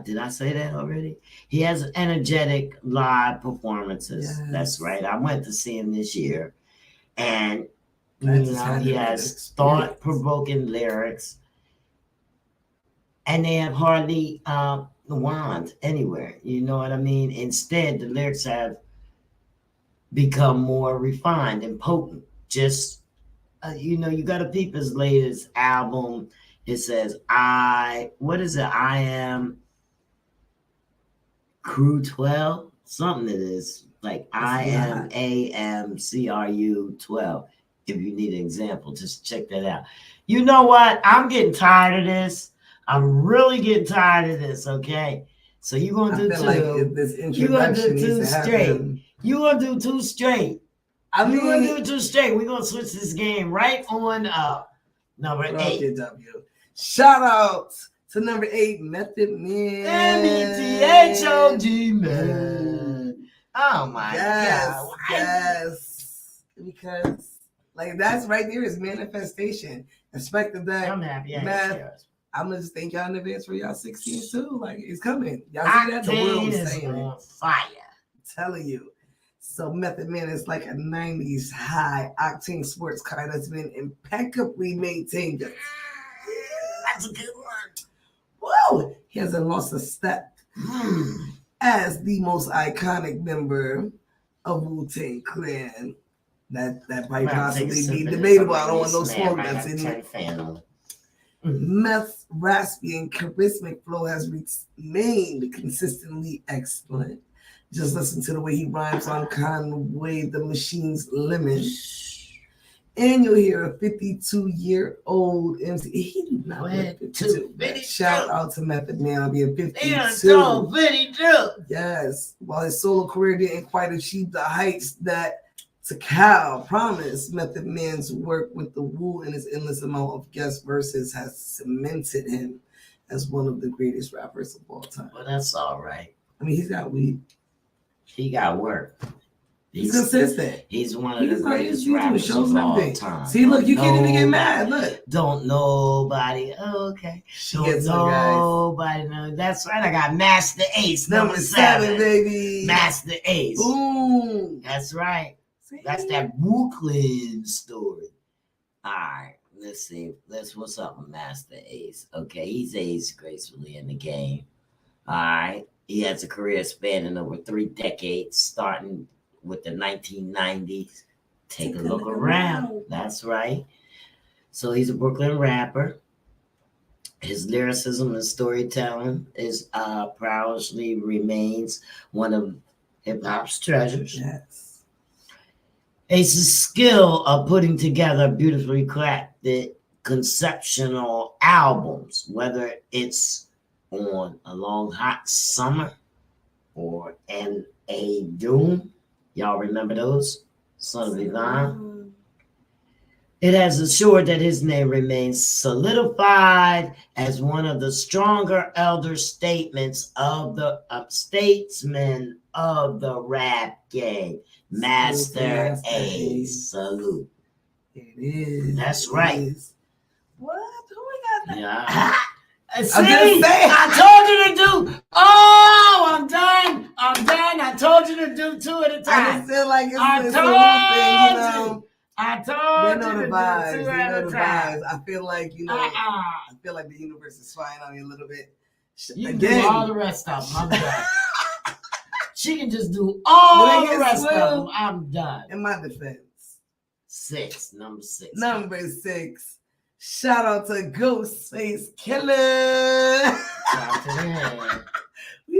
Did I say that already? He has energetic live performances. Yes. That's right. I went to see him this year, and you know, he has thought-provoking lyrics, and they have hardly wand anywhere. You know what I mean? Instead, the lyrics have become more refined and potent. Just you know, you got to peep his latest album. It says, what is it? I am Crew 12, something it is. Like I am AMCRU 12. If you need an example, just check that out. You know what? I'm getting tired of this. I'm really getting tired of this, okay? So you're going to do two. Like you're going to do 2 straight. You're going to do 2 straight. You're going to do 2 straight. We're going to switch this game right on up. Number 8. Shout out to number 8, Method Man. METHOD, man. Oh, my God. Yes. Because, like, that's right there is manifestation. Expect that. I'm happy. I'm gonna just thank y'all in advance for y'all 16 too. Like it's coming. Y'all see that? The world is saying on fire. I'm telling you. So Method Man is like a 90s high octane sports car that's been impeccably maintained. That's a good one. Whoa! He hasn't lost a step. As the most iconic member of Wu-Tang Clan, that might possibly be debatable. I don't want no smoke that's in it. Meth's raspy and charismatic flow has remained consistently excellent. Just listen to the way he rhymes on Conway the Machine's Lemon. And you'll hear a 52-year-old MC. He did not have 52. Shout out to Method Man on being 52. Yes. While his solo career didn't quite achieve the heights that Takal promised, Method Man's work with the Wu and his endless amount of guest verses has cemented him as one of the greatest rappers of all time. Well, that's all right. I mean, he's got weed. He got work. He's consistent. He's one of the greatest rappers of all time. See, look, you can't even get mad. Look. Don't nobody. Oh, okay. Don't nobody know. That's right. I got Master Ace, number 7, baby. Master Ace. Ooh. That's right. That's that Brooklyn story. All right, let's see. What's up with Master Ace? Okay, he's aged gracefully in the game. All right, he has a career spanning over 3 decades, starting with the 1990s. Take a look around. That's right. So he's a Brooklyn rapper. His lyricism and storytelling is proudly remains one of hip hop's treasures. Yes. Ace's skill of putting together beautifully crafted conceptual albums, whether it's on A Long Hot Summer or N.A. Doom. Y'all remember those? Son of Yvonne. It has assured that his name remains solidified as one of the stronger elder statements of the statesmen of the rap game. Master A. Salute. It is. That's it right. Is. What? Who we got? Yeah. See, saying. I told you to do. Oh, I'm done. I told you to do 2 at a time. I just feel like it's I a told thing, you know. I told They know you the to vibes. do 2 They at know a the time. vibes. I feel like, you know, I feel like the universe is spying on me a little bit. You can Again. do all the rest of them. I'm done. She can just do all the rest of them. I'm done. In my defense. Number 6. Number 6. Shout out to Ghostface Killer. Shout out to him. We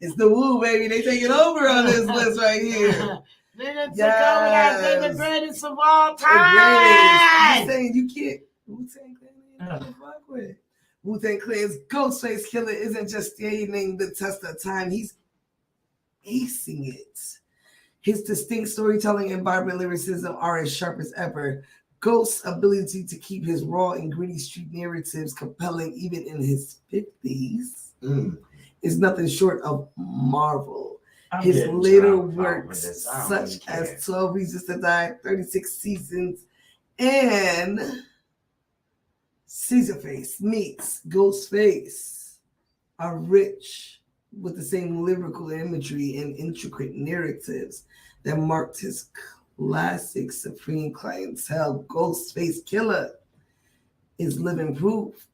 It's the Woo, baby. They taking over on this list right here. They done took over that. They the greatest of all time. I'm saying you can't. Wu-Tang Clan ain't fuck with. Wu-Tang Clan's Ghostface Killer isn't just standing the test of time. He's acing it. His distinct storytelling and vibrant lyricism are as sharp as ever. Ghost's ability to keep his raw and gritty street narratives compelling even in his 50s is nothing short of marvel. His later works, such as 12 Reasons to Die, 36 Seasons, and Scissorface meets Ghostface, are rich with the same lyrical imagery and intricate narratives that marked his classic Supreme Clientele. Ghostface Killer is living proof.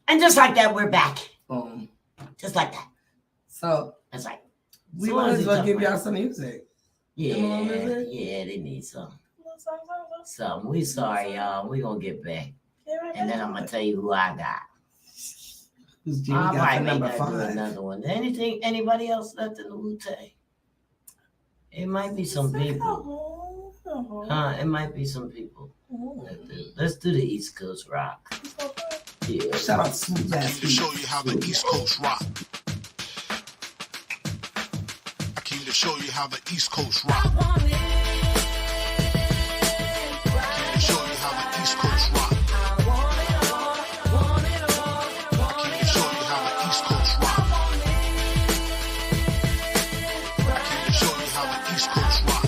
And just like that, we're back. Boom. Just like that. So that's right. We might as well give y'all some music. Yeah, they need some. So we sorry, y'all. We gonna get back, and then I'm gonna tell you who I got. I might make that do another one. Anybody else left in the Wu-Tang? It might be some people. It might be some people. Let's do the East Coast rock. Yeah. Shout out to Smooth Ass. To show you how the East Coast rock. I came to show you how the East Coast rock. I came to show you how the East Coast rock. I came to show you how the East Coast rock. I came to show you how the East Coast rock.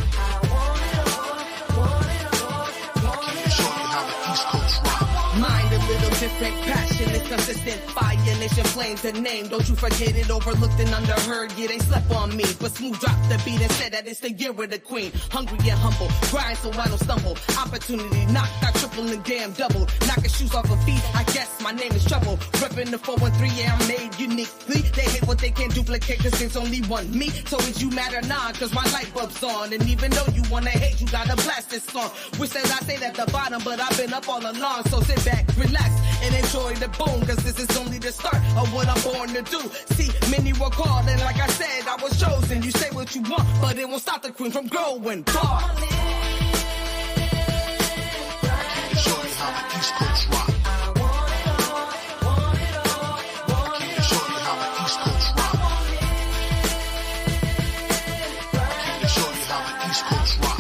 I came to show you how the East Coast rock. Mind a little different, passionate, consistent. Fire nation flames the name. Don't you forget it, overlooked and underheard. Yeah, they slept on me, but Smooth dropped the beat and said that it's the year of the queen. Hungry and humble, grind so I don't stumble. Opportunity knocked out triple and damn double. Knocking shoes off of feet, I guess my name is trouble. Reppin' the 413, yeah, I'm made uniquely. They hate what they can't duplicate, cause there's only one me. So is you mad or not, cause my light bulb's on. And even though you wanna hate, you gotta blast this song. Which says I stayed at the bottom, but I've been up all along. So sit back, relax, and enjoy the boom, cause this is only the start of what I'm born to do. See, many were called, and like I said, I was chosen. You say what you want, but it won't stop the queen from growing. Bar. To show you how the East Coast rock. To show you how the East Coast rock. To show you how the East Coast rock.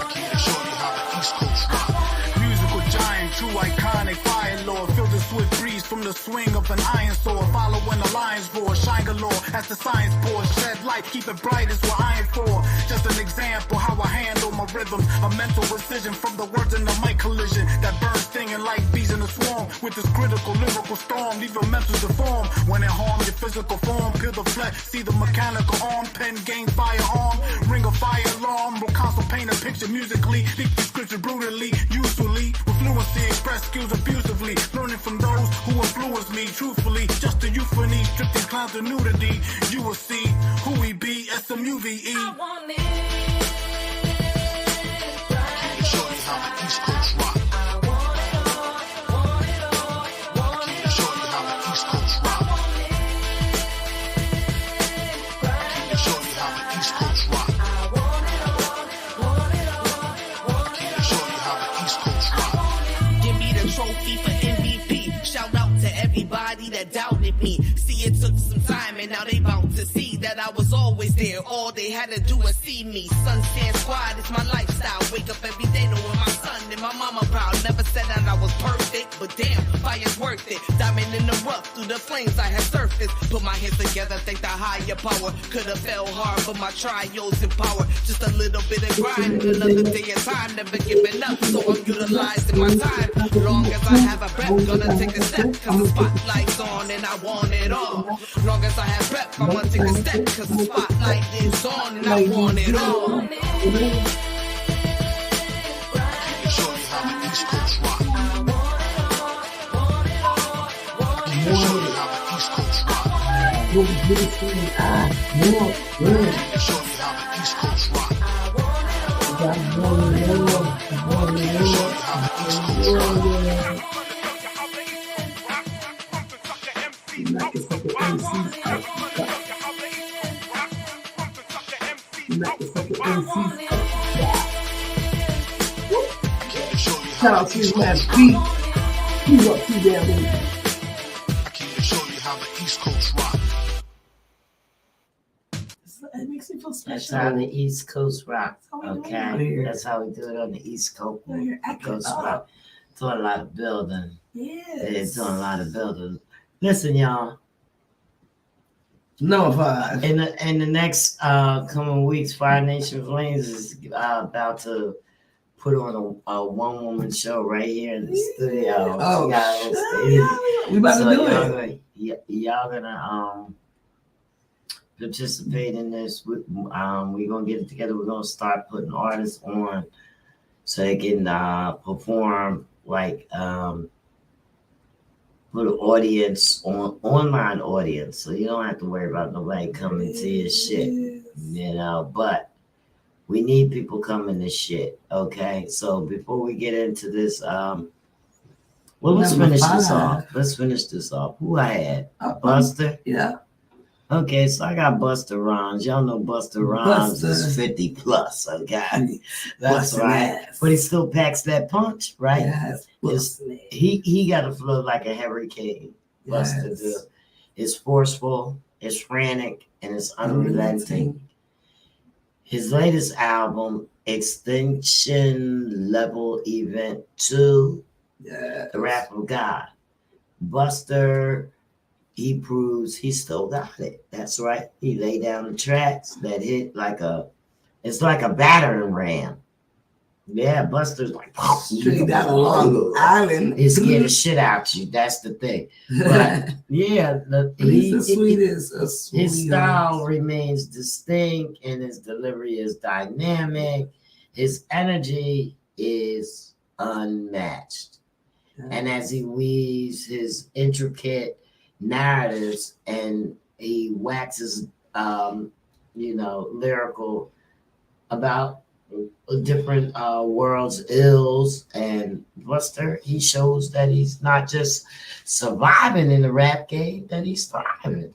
To show you how the East Coast rock. Musical giant, true iconic fire lord. Feel the swift breeze from the swing of an iron sword. Following the lion's roar, shine galore as the science pours. Shed light, keep it bright is what I am for. Just an example how I handle my rhythms. A mental precision from the words in the mic collision that burns stinging like bees in a swarm. With this critical lyrical storm, leave your mental deformed. When it harm your physical form, peel the flesh, see the mechanical arm. Pen gain firearm, ring a fire alarm. Will console paint a picture musically, leak the scripture brutally. Usually with fluency, express skills abusively. Learning from those who influence me truthfully. Just a euphony, stripping clowns to nudity. You will see who we be, SMUVE. To show you how the East Coast rock. To show you how the East Coast rock. To show you how the East Coast rock. To show you how the East Coast rock. Give me the trophy for MVP. Shout out to everybody that doubted me. See, it took some time and now they bound to see that I was always there. All they had to do was see me. Sunstand Squad is my lifestyle. Wake up every day knowing my son and my mama proud. Never said that I was perfect, but damn, fire's worth it. Diamond in the rough, through the flames I have surfaced. Put my hands together, thank the higher power. Could've fell hard, but my trials in power. Just a little bit of grind, another day of time. Never giving up, so I'm utilizing my time. Long as I have a breath, gonna take a step. Cause the spotlight's on and I want it all. Long as I have breath, I'ma take a step. Cause the spotlight is on and I want it all. To show you how the East Coast rock. To show you how the East Coast rock. To show you how the East Coast rock. To show you how the East Coast rock. Shout out to his last beat. He's up too damn late. Came to show you how the East Coast rock. It makes me feel That's special. how the East Coast rock. That's how we do it Okay, out here. that's how we do it on the East Coast. Out here acting Coast up. rock. Doing a lot of building. They're Yes. doing a lot of building. Listen, y'all. Number 5. In the next coming weeks, Fire Nation Flames is about to put on a one woman show right here in the studio. Oh, Guys, we about to so do it. y'all gonna participate in this. We're gonna get it together. We're gonna start putting artists on so they can perform like put an audience on online audience, so you don't have to worry about nobody coming to your shit, you know. But we need people coming to shit. Okay, so before we get into this, well, let's Number finish this 5. off. Let's finish this off. Who I had? Uh-oh. Buster. Yeah. Okay, so I got Busta Rhymes. Y'all know Busta Rhymes is Busta. 50 plus. Okay, that's Bustin' right. ass. But he still packs that punch, right? Yes, bustin' ass. He got to flow like a hurricane. Busta Yes. do. It's forceful, it's frantic, and it's unrelenting. His latest album, Extinction Level Event 2, Yes. The Rap of God. Buster, he proves he still got it. That's right. He laid down the tracks that hit it's like a battering ram. Yeah, Buster's like Straight down a Long Island. He scared the shit out you. That's the thing. But yeah, He's the sweetest. His style remains distinct and his delivery is dynamic. His energy is unmatched. And as he weaves his intricate narratives and he waxes, lyrical about different world's ills, and Buster, he shows that he's not just surviving in the rap game, that he's thriving.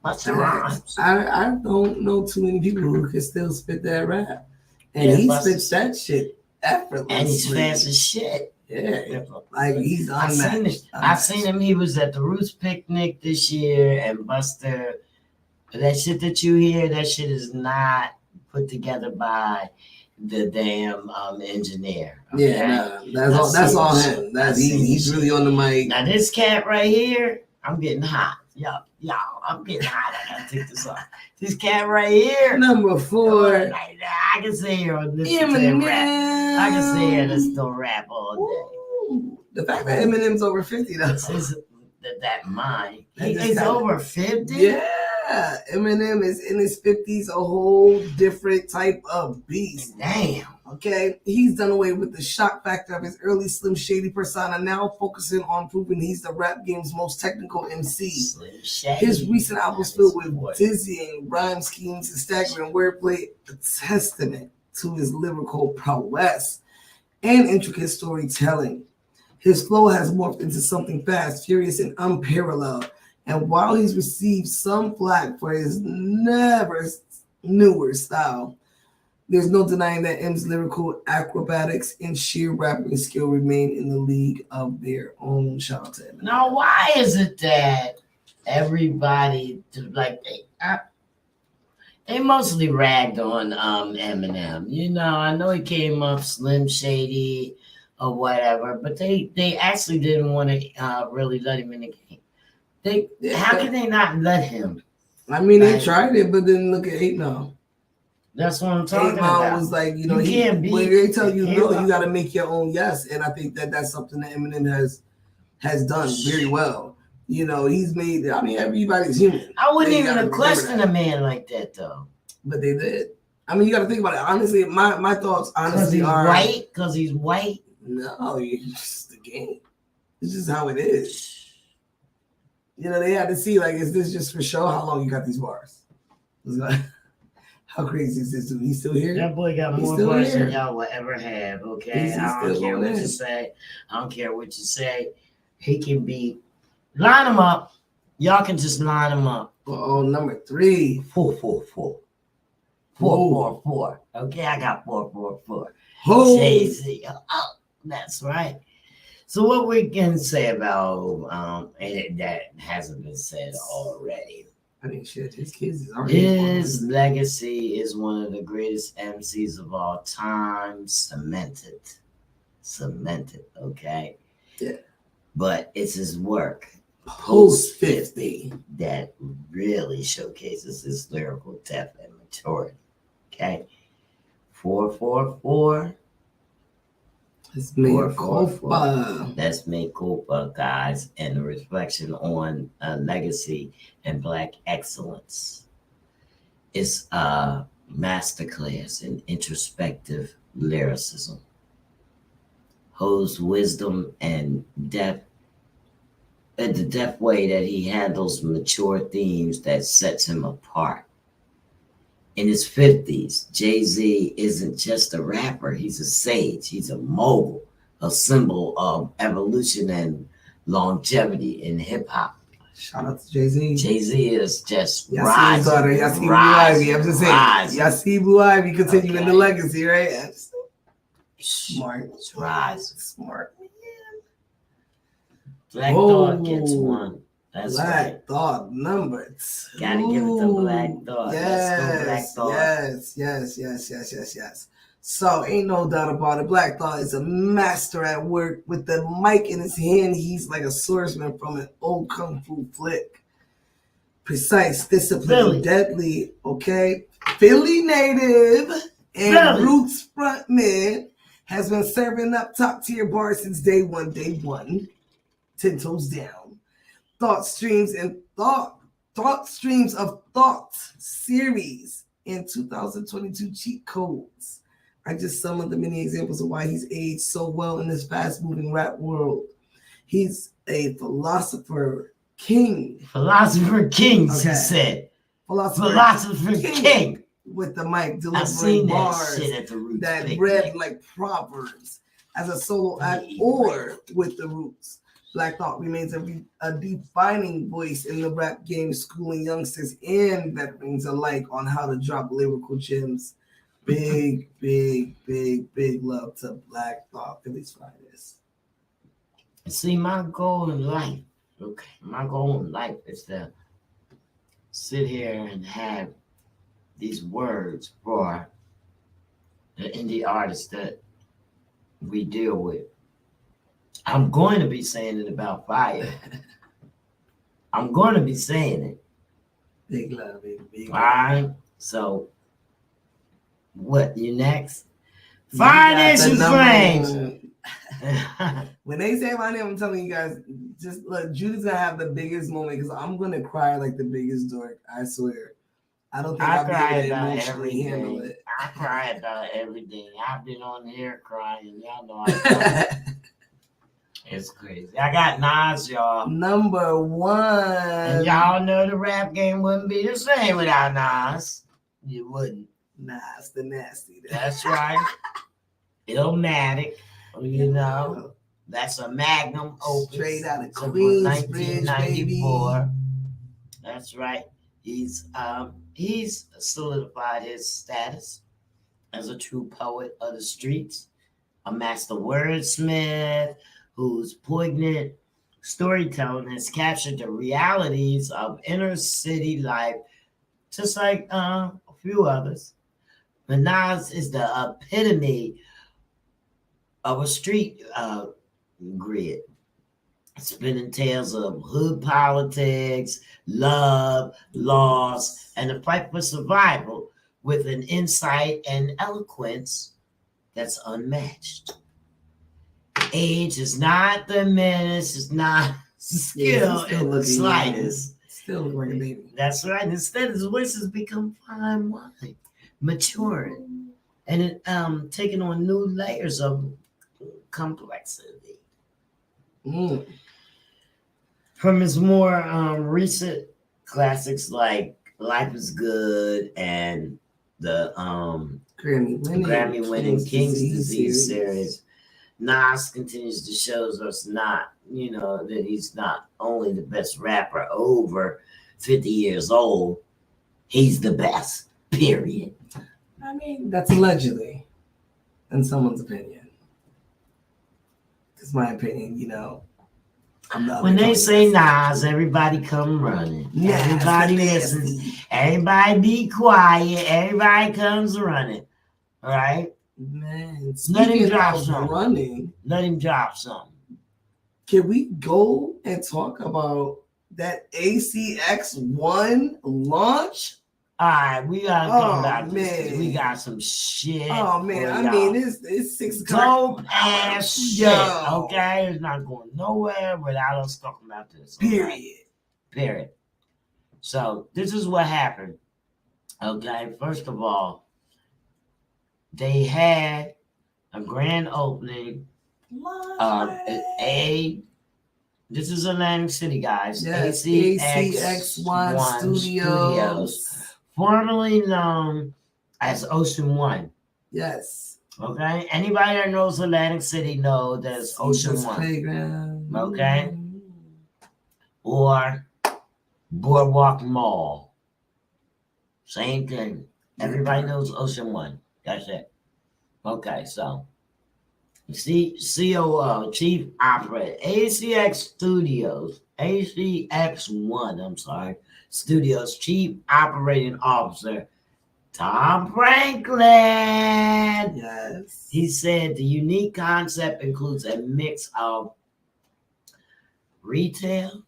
Buster Rhymes. I don't know too many people who can still spit that rap, and he spits that shit effortlessly. And he's fast as shit. Yeah, like he's unmatched. I seen him. He was at the Roots picnic this year, and Buster. That shit that you hear, that shit is not put together by the damn engineer. Okay? Yeah, that's all him. He's really on the mic. Now this cat right here, I'm getting hot. Y'all, I'm getting hot. I gotta take this off. This cat right here, number 4. I can sit here and listen to him rap. I can sit here and listen to rap all day. Ooh, the fact that Eminem's over 50, that's that mind. He's over 50. Yeah, Eminem is in his 50s, a whole different type of beast. Damn. Okay, he's done away with the shock factor of his early Slim Shady persona, now focusing on proving he's the rap game's most technical MC. Slim Shady. His recent albums filled with dizzying rhyme schemes and staggering wordplay, a testament to his lyrical prowess and intricate storytelling. His flow has morphed into something fast, furious, and unparalleled. And while he's received some flack for his never newer style, there's no denying that M's lyrical acrobatics and sheer rapping skill remain in the league of their own. Shout out to Eminem. Now, why is it that everybody they mostly ragged on Eminem? You know, I know he came up Slim Shady or whatever, but they actually didn't want to really let him in the game. How can they not let him? I mean, they tried it, but then look at 8 now. That's what I'm talking 8 about. was like, you can't beat. When they tell you no, you got to make your own yes, and I think that's something that Eminem has done very well. You know, he's made. I mean, everybody's human. I wouldn't even question a man like that though. But they did. I mean, you got to think about it. Honestly, my thoughts honestly are white. Because he's white. No, it's just the game. It's just how it is. You know, they had to see, like, is this just for show? How long you got these bars? How crazy is this dude? He's still here? That boy got more bars than y'all will ever have, okay? I don't care what you say. I don't care what you say. He can be... Line him up. Y'all can just line him up. Oh, number 3. 444. 444. Okay, I got 444. Oh. Jay-Z. Oh, that's right. So what we can say about that hasn't been said already. I mean, shit, his kids is already. His legacy is one of the greatest MCs of all time. Cemented, okay? Yeah. But it's his work post 50 that really showcases his lyrical depth and maturity. Okay? 444. Let's make Copa. Let's make Copa, guys, and a reflection on legacy and Black excellence. It's a masterclass in introspective lyricism. Ho's wisdom and depth, and the depth way that he handles mature themes that sets him apart. In his 50s, Jay-Z isn't just a rapper, he's a sage, he's a mogul, a symbol of evolution and longevity in hip-hop. Shout out to Jay-Z. Jay-Z is just Y'all see his rising. daughter. Y'all see Blue rising, Ivy. I'm just saying. rising. Y'all see Blue Ivy continuing Okay. the legacy, right? Smart. It's rising. Smart. Black Whoa. Thought gets one. That's Black right. Thought number 2. Gotta give it to Black Thought. Let's go, Black Thought. Yes. So ain't no doubt about it. Black Thought is a master at work with the mic in his hand. He's like a swordsman from an old kung fu flick. Precise, disciplined, deadly. Okay, Philly native and Roots frontman has been serving up top tier bars since day one. 10 toes down. Thought Streams of Thought series in 2022 cheat codes are just some of the many examples of why he's aged so well in this fast-moving rap world. He's a philosopher king. Philosopher Kings, he said. Philosopher King. With the mic, I've seen delivering that bars shit at the Roots that picnic. read like proverbs as a solo act or with the Roots. Black Thought remains a defining voice in the rap game, schooling youngsters and veterans alike on how to drop lyrical gems. Big love to Black Thought, Philly's finest. See, my goal in life, is to sit here and have these words for the indie artists that we deal with. I'm going to be saying it about Fire. I'm going to be saying it. Big love, baby. Big love. All right. So, what? You next? FIRENATION Flames. When they say my name, I'm telling you guys, just look, Judy's gonna have the biggest moment because I'm gonna cry like the biggest dork. I swear. I don't think I'll be able to emotionally handle it. I cry about everything. I've been on here crying. Y'all know I cry. It's crazy. I got Nas, y'all. Number 1. And y'all know the rap game wouldn't be the same without Nas. You wouldn't. Nas the nasty. That's right. Illmatic. You know. That's a magnum opus. Straight out of Queensbridge, 1994. baby. That's right. He's solidified his status as a true poet of the streets, a master wordsmith whose poignant storytelling has captured the realities of inner city life, just like a few others. But Nas is the epitome of a street grid, spinning tales of hood politics, love, loss, and the fight for survival with an insight and eloquence that's unmatched. Age is not the menace, it's not skill in the slightest. Still look like a baby. That's right. Instead, his voice has become fine wine, maturing, and it taking on new layers of complexity. From his more recent classics like Life is Good and the Grammy-winning King's Disease series, Nas continues to show us that he's not only the best rapper over 50 years old, he's the best, period. I mean, that's allegedly, in someone's opinion. It's my opinion, When they say Nas, everybody come running. Everybody listens. Everybody be quiet. Everybody comes running. All right? Man, let him drop of something. Running. Let him drop something. Can we go and talk about that ACX1 launch? All right, we gotta talk about man. this. We got some shit. Oh man, I mean it's 6 dope ass shit. Yo. Okay, it's not going nowhere without us talking about this. Period. Period. So this is what happened. Okay, first of all, they had a grand opening. This is Atlantic City, guys. Yes, ACX1 Studios. Formerly known as Ocean One. Yes. Okay. Anybody that knows Atlantic City know that it's Ocean One. Playground. Okay. Or Boardwalk Mall. Same thing. Everybody knows Ocean One. That's it. Okay, so COO, Chief Operator, ACX1, I'm sorry, Studios Chief Operating Officer, Tom Franklin. Yes. He said the unique concept includes a mix of retail,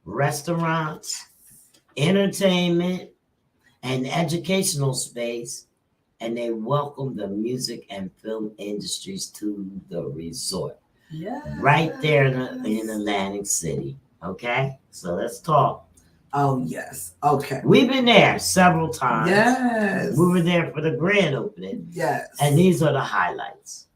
restaurants, entertainment, and educational space, and they welcome the music and film industries to the resort. Yeah. Right there in Atlantic City. Okay? So let's talk. Oh, yes. Okay. We've been there several times. Yes. We were there for the grand opening. Yes. And these are the highlights.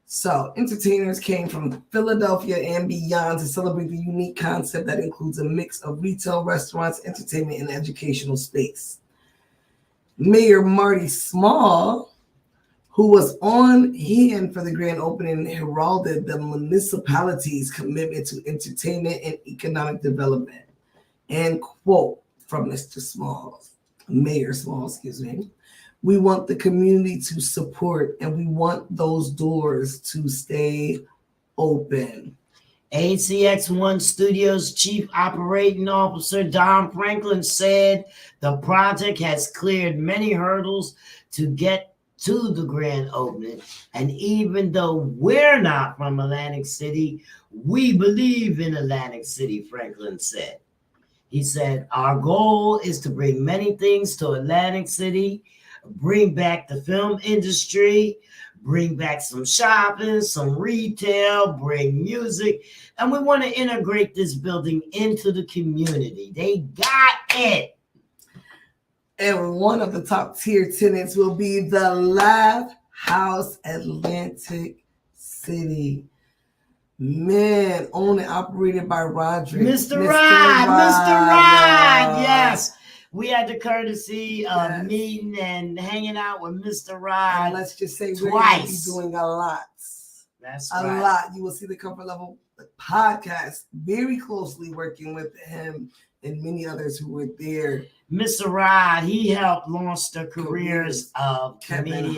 So, entertainers came from Philadelphia and beyond to celebrate the unique concept that includes a mix of retail, restaurants, entertainment, and educational space. Mayor Marty Small, who was on hand for the grand opening, heralded the municipality's commitment to entertainment and economic development. And quote from Mr. Smalls, Mayor Smalls, excuse me, "We want the community to support and we want those doors to stay open." ACX1 Studios Chief Operating Officer Don Franklin said the project has cleared many hurdles to get to the grand opening. And even though we're not from Atlantic City, we believe in Atlantic City, Franklin said. He said, our goal is to bring many things to Atlantic City, bring back the film industry, bring back some shopping, some retail, bring music, and we want to integrate this building into the community. They got it. And one of the top tier tenants will be the Laugh House Atlantic City. Man, owned and operated by Roderick. Mr. Rod, yes. We had the courtesy of meeting and hanging out with Mr. Rod. And let's just say we're going to be doing a lot. That's a right. lot. You will see the Comfort Level podcast very closely working with him and many others who were there. Mr. Rod, he helped launch the careers of comedians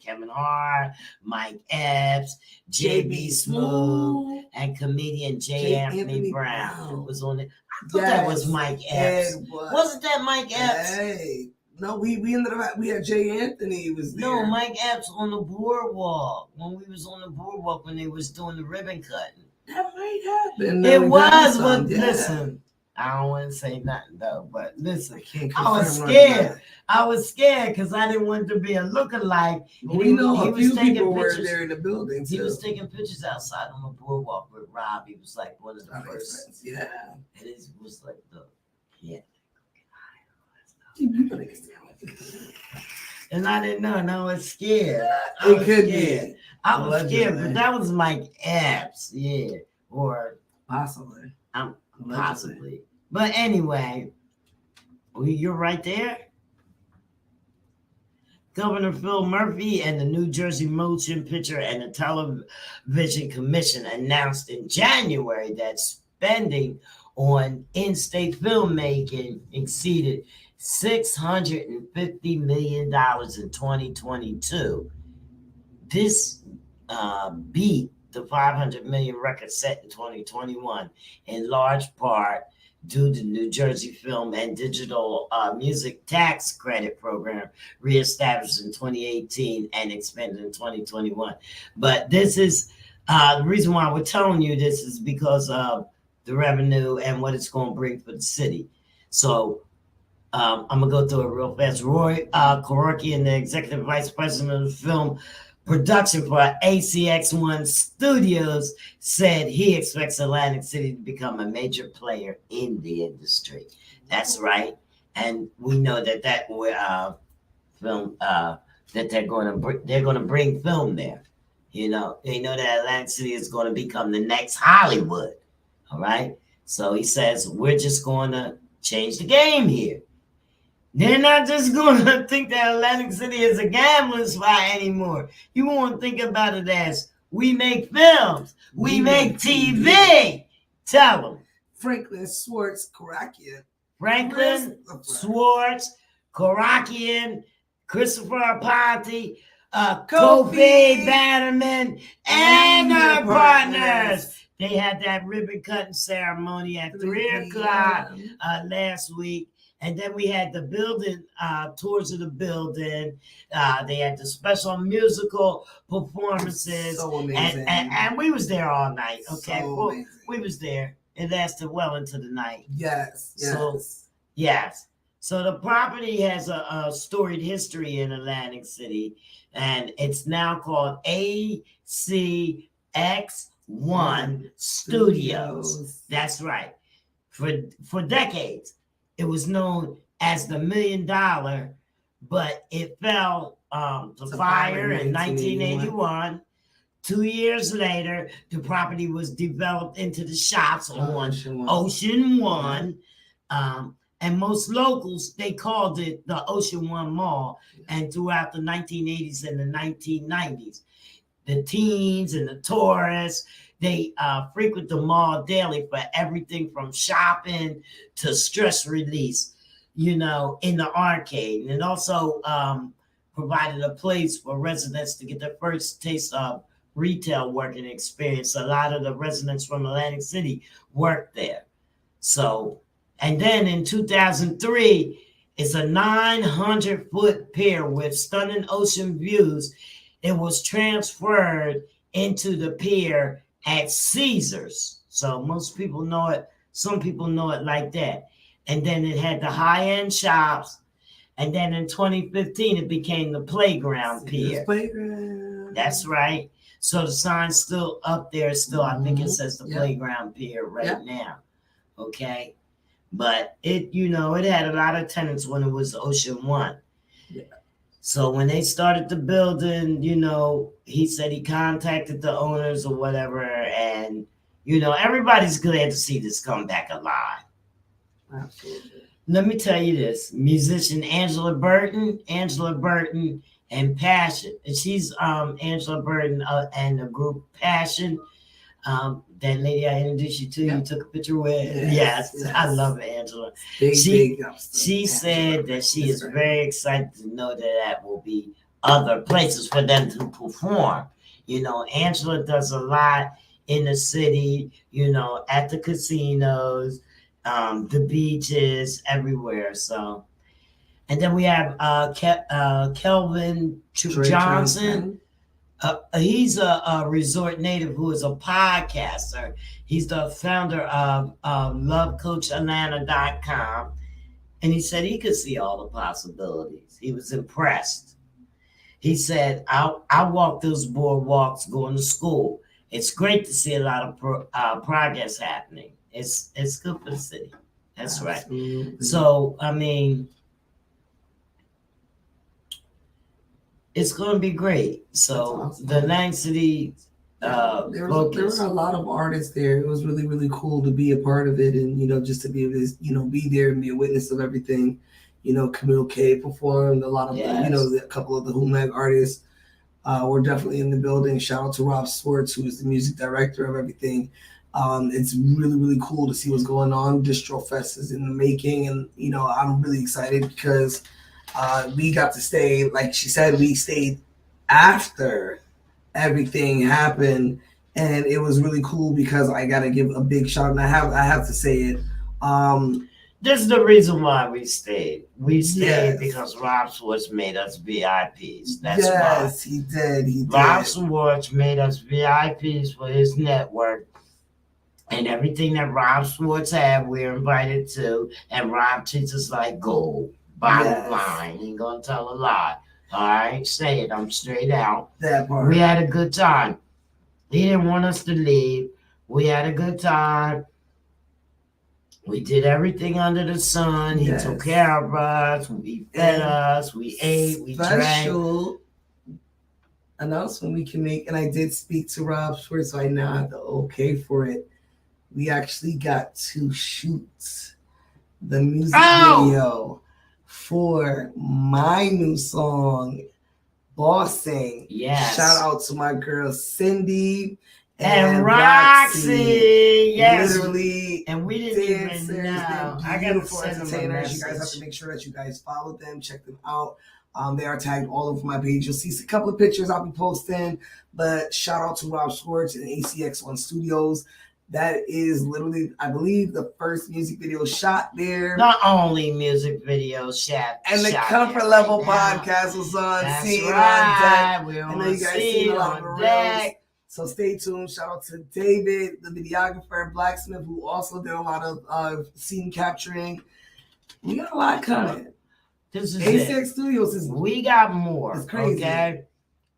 Kevin Hart, Mike Epps, J.B. Smooth, and comedian J. Anthony Brown was on it. I thought that was Mike Epps. Wasn't that Mike Epps? Hey. No, we ended up, we had J. Anthony was there. No, Mike Epps on the boardwalk. When we was on the boardwalk when they was doing the ribbon cutting. That might happen. It was, but listen. I don't want to say nothing though, but listen, I was scared. I was scared because I didn't want to be a lookalike. We know a few people were there in the building. He was taking pictures outside on the boardwalk with Rob. He was like one of the first. Yeah. And it was like and I didn't know, and I was scared. I was scared, but that was Mike Epps, yeah, or possibly. Possibly. But anyway, you're right there. Governor Phil Murphy and the New Jersey Motion Picture and the Television Commission announced in January that spending on in-state filmmaking exceeded $650 million in 2022. This beat the $500 million record set in 2021, in large part due to New Jersey Film and Digital Music Tax Credit Program reestablished in 2018 and expanded in 2021. But this is the reason why we're telling you this is because of the revenue and what it's going to bring for the city. So I'm going to go through it real fast. Roy Kororkian, the Executive Vice President of the Film Production for ACX1 Studios, said he expects Atlantic City to become a major player in the industry. That's right, and we know that film that they're going to bring film there. You know, they know that Atlantic City is going to become the next Hollywood. All right, so he says we're just going to change the game here. They're not just going to think that Atlantic City is a gambling spot anymore. You won't think about it as we make films, we make TV. Tell them. Franklin Schwartz Karakian Franklin, Swartz, Korakian, Christopher Aponte, Kofi Bannerman, and their partners. They had that ribbon cutting ceremony at 3 o'clock last week. And then we had the building, tours of the building. They had the special musical performances. So amazing. And we was there all night. Okay, So we was there. It lasted well into the night. Yes. So, yes. So the property has a storied history in Atlantic City, and it's now called ACX1 Studios. That's right. For decades, it was known as the $1 million, but it fell to fire in 1981. 2 years later, the property was developed into the shops on Ocean One. And most locals, they called it the Ocean One Mall. And throughout the 1980s and the 1990s, the teens and the tourists, they frequent the mall daily for everything from shopping to stress release, in the arcade. And also provided a place for residents to get their first taste of retail working experience. A lot of the residents from Atlantic City worked there. So, and then in 2003, it's a 900-foot pier with stunning ocean views. It was transferred into the pier at Caesars. So most people know it. Some people know it like that. And then it had the high-end shops. And then in 2015, it became the Playground Pier. Playground. That's right. So the sign's still up there. Still, I think it says the Playground Pier right now. Okay. But it had a lot of tenants when it was Ocean One. Yeah. So when they started the building, he said he contacted the owners or whatever. And, everybody's glad to see this come back alive. Absolutely. Let me tell you this. Musician Angela Burton and Passion. And she's Angela Burton and the group Passion. That lady I introduced you to, you took a picture with. Yes. I love Angela. She said that she is very excited to know that will be other places for them to perform. Angela does a lot in the city, at the casinos, the beaches, everywhere. So, and then we have Kelvin Johnson. He's a resort native who is a podcaster. He's the founder of LoveCoachAtlanta.com. And he said he could see all the possibilities. He was impressed. He said, I walk those boardwalks going to school. It's great to see a lot of progress happening. It's good for the city. That's absolutely right. So, it's going to be great. So awesome. The Atlantic City there were a lot of artists there. It was really, really cool to be a part of it and, just to be able to, be there and be a witness of everything. Camille K performed, a lot of, a couple of the Humag artists were definitely in the building. Shout out to Rob Swartz, who is the music director of everything. It's really, really cool to see what's going on. Distro Fest is in the making. And, I'm really excited because we got to stay, like she said, we stayed after everything happened, and it was really cool because I gotta give a big shout, and I have to say it. This is the reason why we stayed. We stayed because Rob Swartz made us VIPs. That's why. He did. Rob Swartz made us VIPs for his network. And everything that Rob Swartz had, we're invited to, and Rob treats us like gold. Bottom line, ain't gonna tell a lie. All right, say it. I'm straight out. That part. We had a good time. He didn't want us to leave. We had a good time. We did everything under the sun. He took care of us. We fed us. We ate. We drank. Special announcement we can make, and I did speak to Rob Swartz, so I now have the okay for it. We actually got to shoot the music video for my new song, Bossing. Yes. Shout out to my girl Cindy And Roxy, yes. Literally. And we didn't even dancers, know. they're I gotta beautiful send them a entertainers. You guys have message. to make sure that you guys follow them, check them out. They are tagged all over my page. You'll see a couple of pictures I'll be posting, but shout out to Rob Schwartz and ACX1 Studios. That is literally, I believe, the first music video shot there. Not only music videos, shot. And the shot Comfort there Level right now. podcast was on That's scene right. on deck. We're I know on you guys scene seen a lot of the on reels. deck. So stay tuned. Shout out to David, the videographer, Blacksmith, who also did a lot of scene capturing. We got a lot coming. This is ACX it. Studios is We got more. It's crazy. Okay.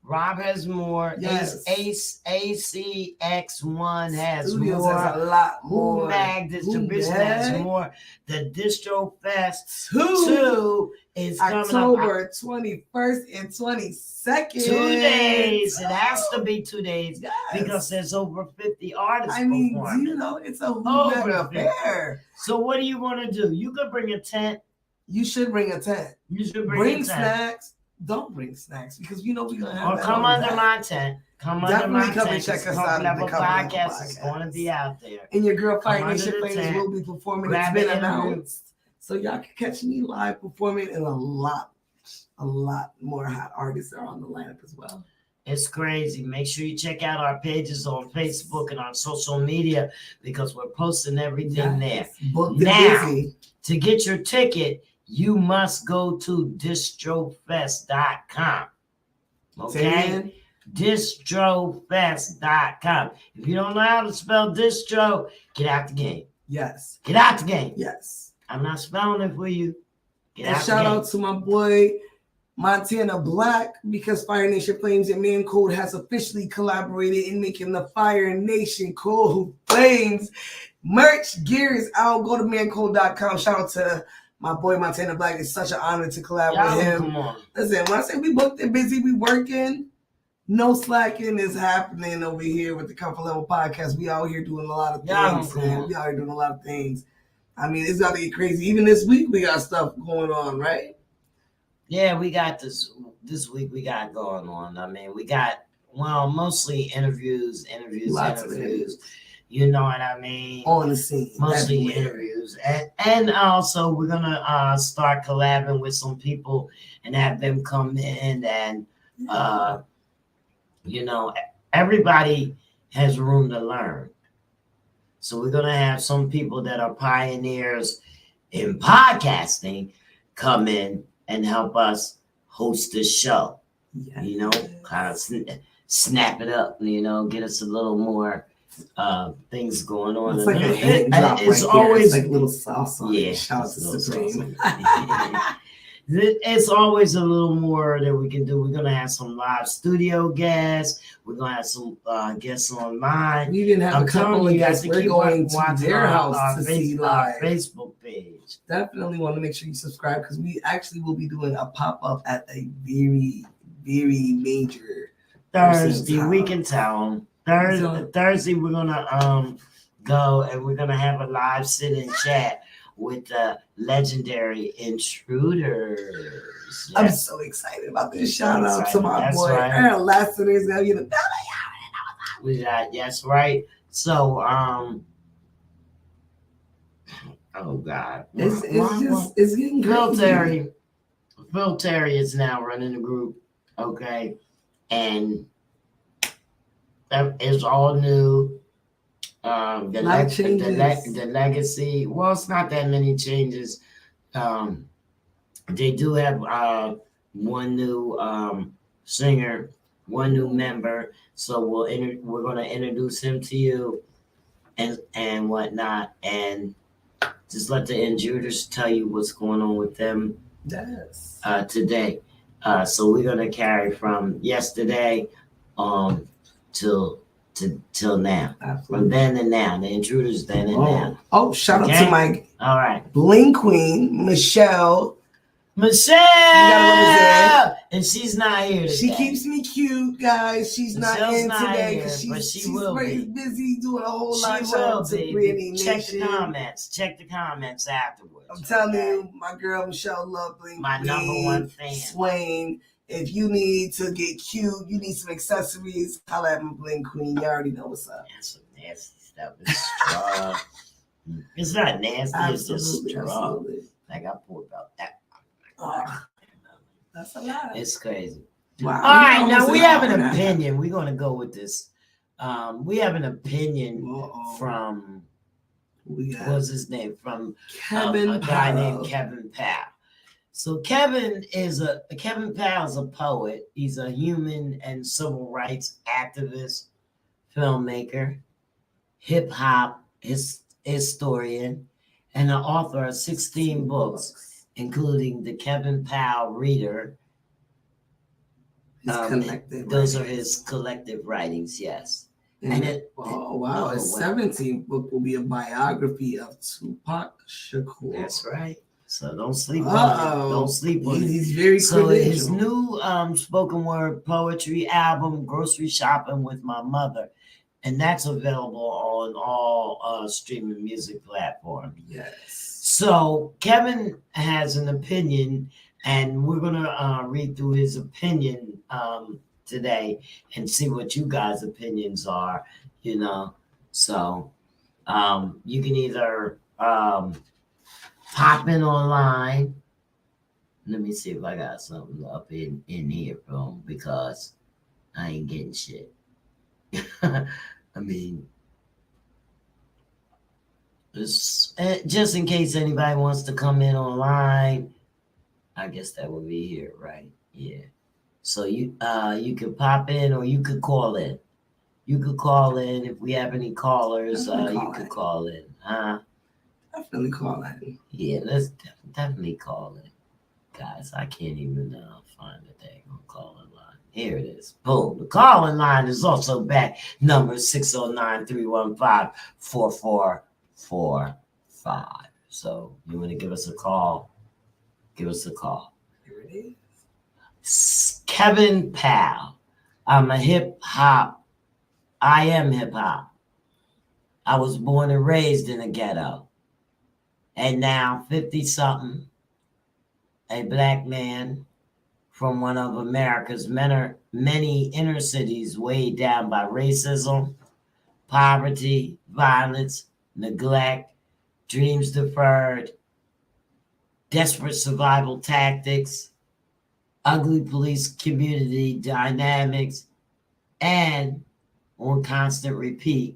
Rob has more. Yes. ACX1 has Studios more. has a lot more. Who Mag Distribution has Mag? more. The Distro Fest 2 2 is coming October up. 21st and 22nd. 2 days. It has to be 2 days Yes. because there's over 50 artists I mean, performing. you know, it's a Over mega 50. affair. So what do you want to do? You could bring a tent. You should bring a tent. You should bring Bring a tent. snacks. Don't bring snacks because you know we're gonna have Or that come on under that. my tent. Come under Definitely my come tent. and check us Comfort out at the Level Comfort Level Podcast is Podcast. going to be out there. And your girl Fire Come under Nation the Flames tent. will be performing. Grab It's been an interview. announced. So y'all can catch me live performing, and a lot more hot artists are on the lineup as well. It's crazy. Make sure you check out our pages on Facebook and on social media because we're posting everything there. Booked Now, and busy. To get your ticket, you must go to distrofest.com. Say it Okay? again. Distrofest.com. If you don't know how to spell distro, get out the game. Yes. Get out the game. Yes. I'm not spelling it for you. Get And out shout the game. out to my boy Montana Black, because Fire Nation Flames and Man Code has officially collaborated in making the Fire Nation Code Flames merch. Gear is out. Go to mancode.com. Shout out to my boy Montana Black. It's such an honor to collab Y'all with him. come on. Listen, when I say we booked and busy, we working. No slacking is happening over here with the Comfort Level Podcast. We out here doing a lot of Y'all things, come man. on. We out here doing a lot of things. I mean, it's about to get crazy. Even this week, we got stuff going on, right? Yeah, we got this week we got going on. I mean, we got, well, mostly interviews. Lots of interviews. You know what I mean? On the scene. Mostly everywhere. interviews. And also we're gonna start collabing with some people and have them come in and you know, everybody has room to learn. So we're gonna have some people that are pioneers in podcasting come in and help us host this show. Yeah. You know, kind of snap it up, you know, get us a little more things going on. It's like a hit drop It's right there. always It's like a little sauce on yeah, it. Shout out to it's a little Supreme. It's always a little more that we can do. We're gonna have some live studio guests. We're gonna have some guests online. We even have I'm a couple telling of you guys guests. to We're keep going to watching their house our to see live. Facebook page. Definitely want to make sure you subscribe because we actually will be doing a pop-up at a very, very major Thursday, person's we house. can tell them. So- Thursday, we're gonna go and we're gonna have a live sit-in chat with the legendary Intruders. I'm Yes. so excited about this. So Shout out to excited. my That's boy right. Aaron Lassiter's now. You know, We got, yes, right. So, oh God, it's getting Phil crazy. Terry is now running the group, okay, and that is all new. The Lot of changes. the legacy. Well, it's not that many changes. They do have one new singer, one new member. So we're gonna introduce him to you, and whatnot, and just let the intruders tell you what's going on with them Yes. today. So we're gonna carry from yesterday till now. Absolutely. From then and now. The intruders then and now. Oh, shout out Okay. to my All right. bling queen, Michelle. Michelle! gotta love And she's not here today. She keeps me cute, guys. She's not Michelle's in not today here, because but she's she will very be. busy doing a whole lot. She Shout will out to be. Brittany Check Nation. the comments. Check the comments afterwards. I'm telling okay? you, my girl Michelle Love Bling My Queen, number one fan. Swain. If you need to get cute, you need some accessories, holla at my bling queen. You already know what's up. That's some nasty stuff. It's strong. It's not nasty, it's just strong. Absolutely. Like I poured about that. That's a lot. It's crazy. Wow. All right, now we have an opinion. We're going to go with this. We have an opinion from, what's his name? From a guy named Kevin Powell. So Kevin Powell is a poet. He's a human and civil rights activist, filmmaker, hip hop historian, and the author of 16 books, including the Kevin Powell Reader. Those are his collective writings, yes. And his 17th book will be a biography of Tupac Shakur. That's right. So don't sleep on it. Don't sleep on it. He's very so his new spoken word poetry album, Grocery Shopping with My Mother, and that's available on all streaming music platforms. Yes. So Kevin has an opinion, and we're gonna read through his opinion today and see what you guys' opinions are. You know, so you can either pop in online. Let me see if I got something up in here from, because I ain't getting shit. I mean, just in case anybody wants to come in online, I guess that would be here, right? Yeah. So you could pop in, or you could call in. You could call in if we have any callers. You could call in, huh? Definitely call in. Yeah, let's definitely call in, guys. I can't even find the thing on calling line. Here it is. Boom. The calling line is also back. Number 609-315-4445. So you want to give us a call? Give us a call. Here it is. Kevin Powell. I am hip hop. I was born and raised in the ghetto. And now 50-something, a black man from one of America's many inner cities weighed down by racism, poverty, violence, neglect, dreams deferred, desperate survival tactics, ugly police community dynamics, and on constant repeat,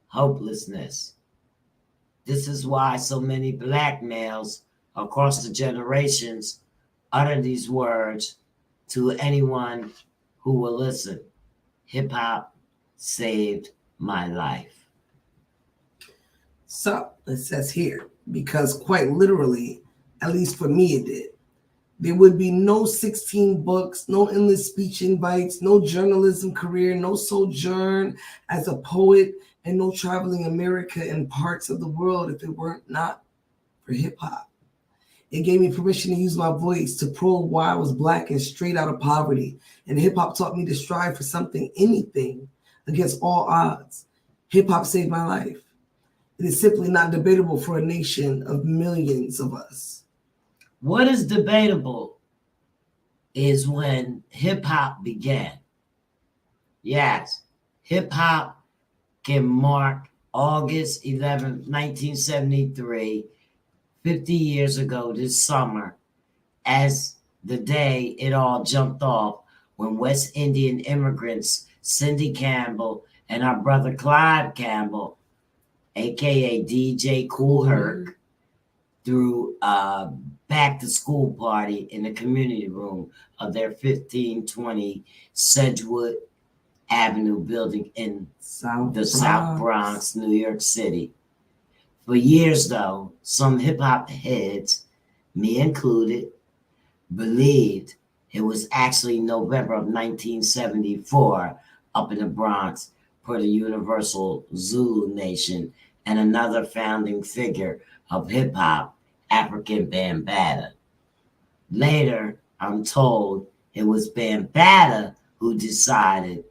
hopelessness. This is why so many black males across the generations utter these words to anyone who will listen. Hip hop saved my life. So it says here, because quite literally, at least for me it did, there would be no 16 books, no endless speech invites, no journalism career, no sojourn as a poet, and no traveling America and parts of the world if it weren't not for hip hop. It gave me permission to use my voice to probe why I was black and straight out of poverty. And hip hop taught me to strive for something, anything, against all odds. Hip hop saved my life. It is simply not debatable for a nation of millions of us. What is debatable is when hip hop began. Yes, hip hop can mark August 11th, 1973, 50 years ago this summer, as the day it all jumped off when West Indian immigrants Cindy Campbell and our brother Clive Campbell, aka DJ Kool Herc, threw a back to school party in the community room of their 1520 Sedgwood Avenue building in South Bronx, New York City. For years, though, some hip-hop heads, me included, believed it was actually November of 1974 up in the Bronx for the Universal Zulu Nation and another founding figure of hip-hop, African Bambaataa. Later, I'm told it was Bambaataa who decided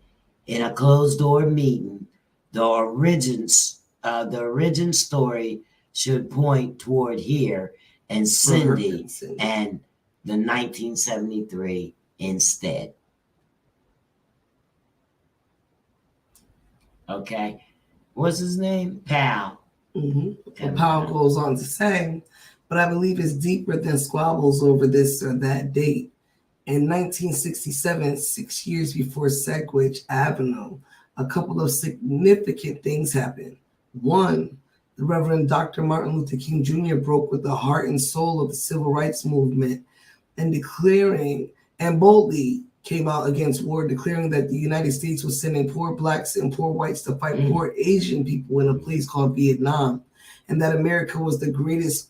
in a closed-door meeting the origin story should point toward here and Cindy and the 1973 instead. Okay. What's his name? Pal. And Powell goes on to say, but I believe it's deeper than squabbles over this or that date. In 1967, 6 years before Sedgwick Avenue, a couple of significant things happened. One, the Reverend Dr. Martin Luther King Jr. broke with the heart and soul of the civil rights movement and boldly came out against war, declaring that the United States was sending poor blacks and poor whites to fight poor Asian people in a place called Vietnam, and that America was the greatest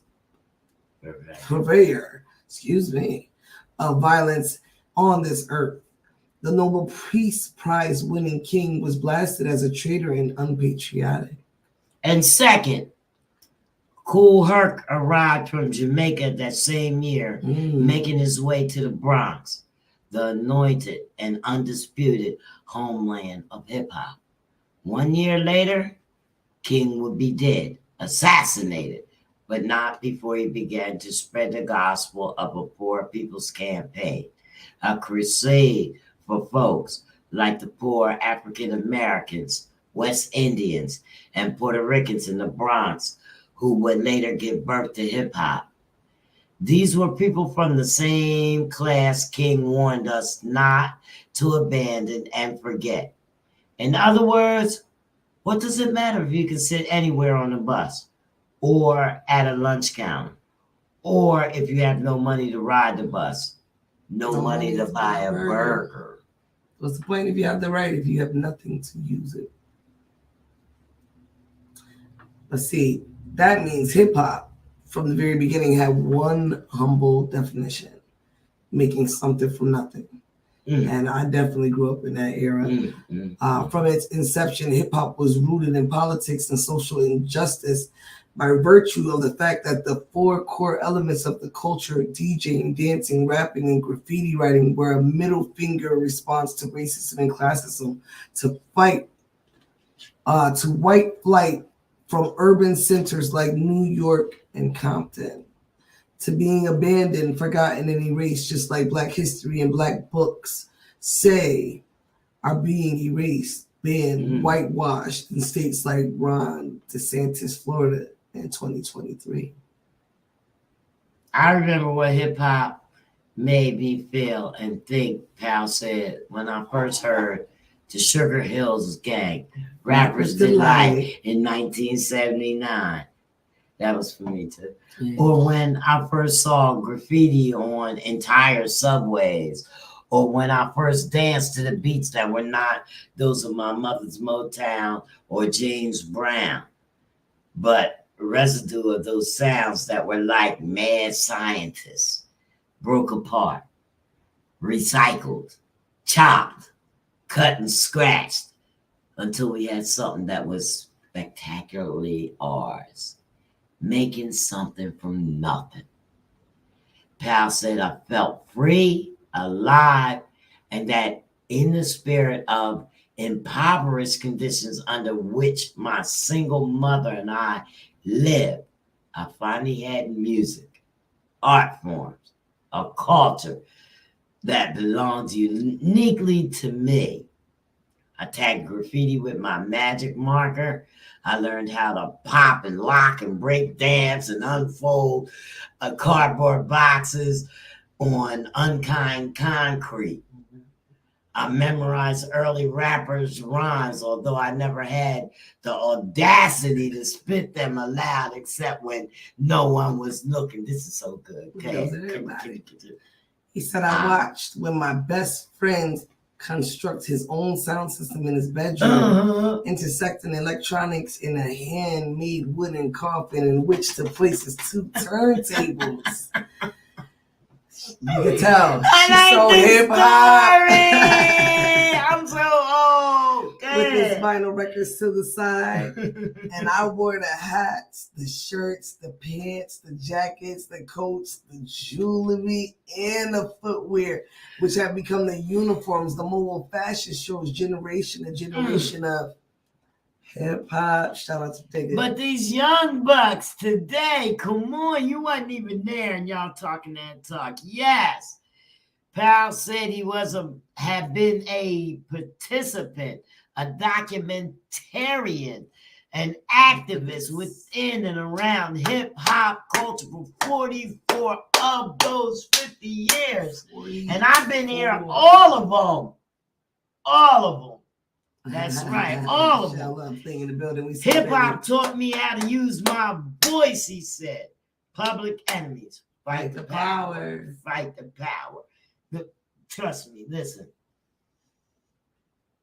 purveyor, of violence on this earth. The Nobel Peace Prize winning king was blasted as a traitor and unpatriotic. And second, Kool Herc arrived from Jamaica that same year, making his way to the Bronx, the anointed and undisputed homeland of hip-hop. 1 year later, King would be dead, assassinated, but not before he began to spread the gospel of a poor people's campaign, a crusade for folks like the poor African Americans, West Indians, and Puerto Ricans in the Bronx, who would later give birth to hip-hop. These were people from the same class King warned us not to abandon and forget. In other words, what does it matter if you can sit anywhere on a bus or at a lunch counter, or if you have no money to ride the bus, no money to buy a burger? What's the point if you have the right if you have nothing to use it? But see, that means hip-hop from the very beginning had one humble definition: making something from nothing. And I definitely grew up in that era. From its inception, hip-hop was rooted in politics and social injustice by virtue of the fact that the four core elements of the culture, DJing, dancing, rapping, and graffiti writing, were a middle finger response to racism and classism, to fight, to white flight from urban centers like New York and Compton, to being abandoned, forgotten, and erased, just like Black history and Black books say are being erased, banned, whitewashed in states like Ron DeSantis, Florida, in 2023. I remember what hip-hop made me feel and think, Pal said, when I first heard the Sugar Hills Gang, Rapper's Delight in 1979. That was for me too. Or when I first saw graffiti on entire subways, or when I first danced to the beats that were not those of my mother's Motown or James Brown, but residue of those sounds that were like mad scientists, broke apart, recycled, chopped, cut and scratched, until we had something that was spectacularly ours, making something from nothing. Pal said I felt free, alive, and that in the spirit of impoverished conditions under which my single mother and I lived, I finally had music, art forms, a culture that belonged uniquely to me. I tagged graffiti with my magic marker. I learned how to pop and lock and break dance and unfold cardboard boxes on unkind concrete. I memorized early rappers' rhymes, although I never had the audacity to spit them aloud except when no one was looking. This is so good. Okay. He said, I watched when my best friend construct his own sound system in his bedroom, intersecting electronics in a handmade wooden coffin in which to place his two turntables. You can tell. She's so hip hop. I'm so old. With his vinyl records to the side. And I wore the hats, the shirts, the pants, the jackets, the coats, the jewelry, and the footwear, which have become the uniforms, the mobile fashion shows, generation of hip hop. Shout out to Digger. But these young bucks today, come on, you wasn't even there and y'all talking that talk. Yes, Powell said he had been a participant, a documentarian, an activist within and around hip hop culture for 44 of those 50 years. And I've been here all of them. All of them. That's right, all of them. In the building. Hip hop taught me how to use my voice, he said. Public enemies. Fight the power. Fight the power. Trust me, listen.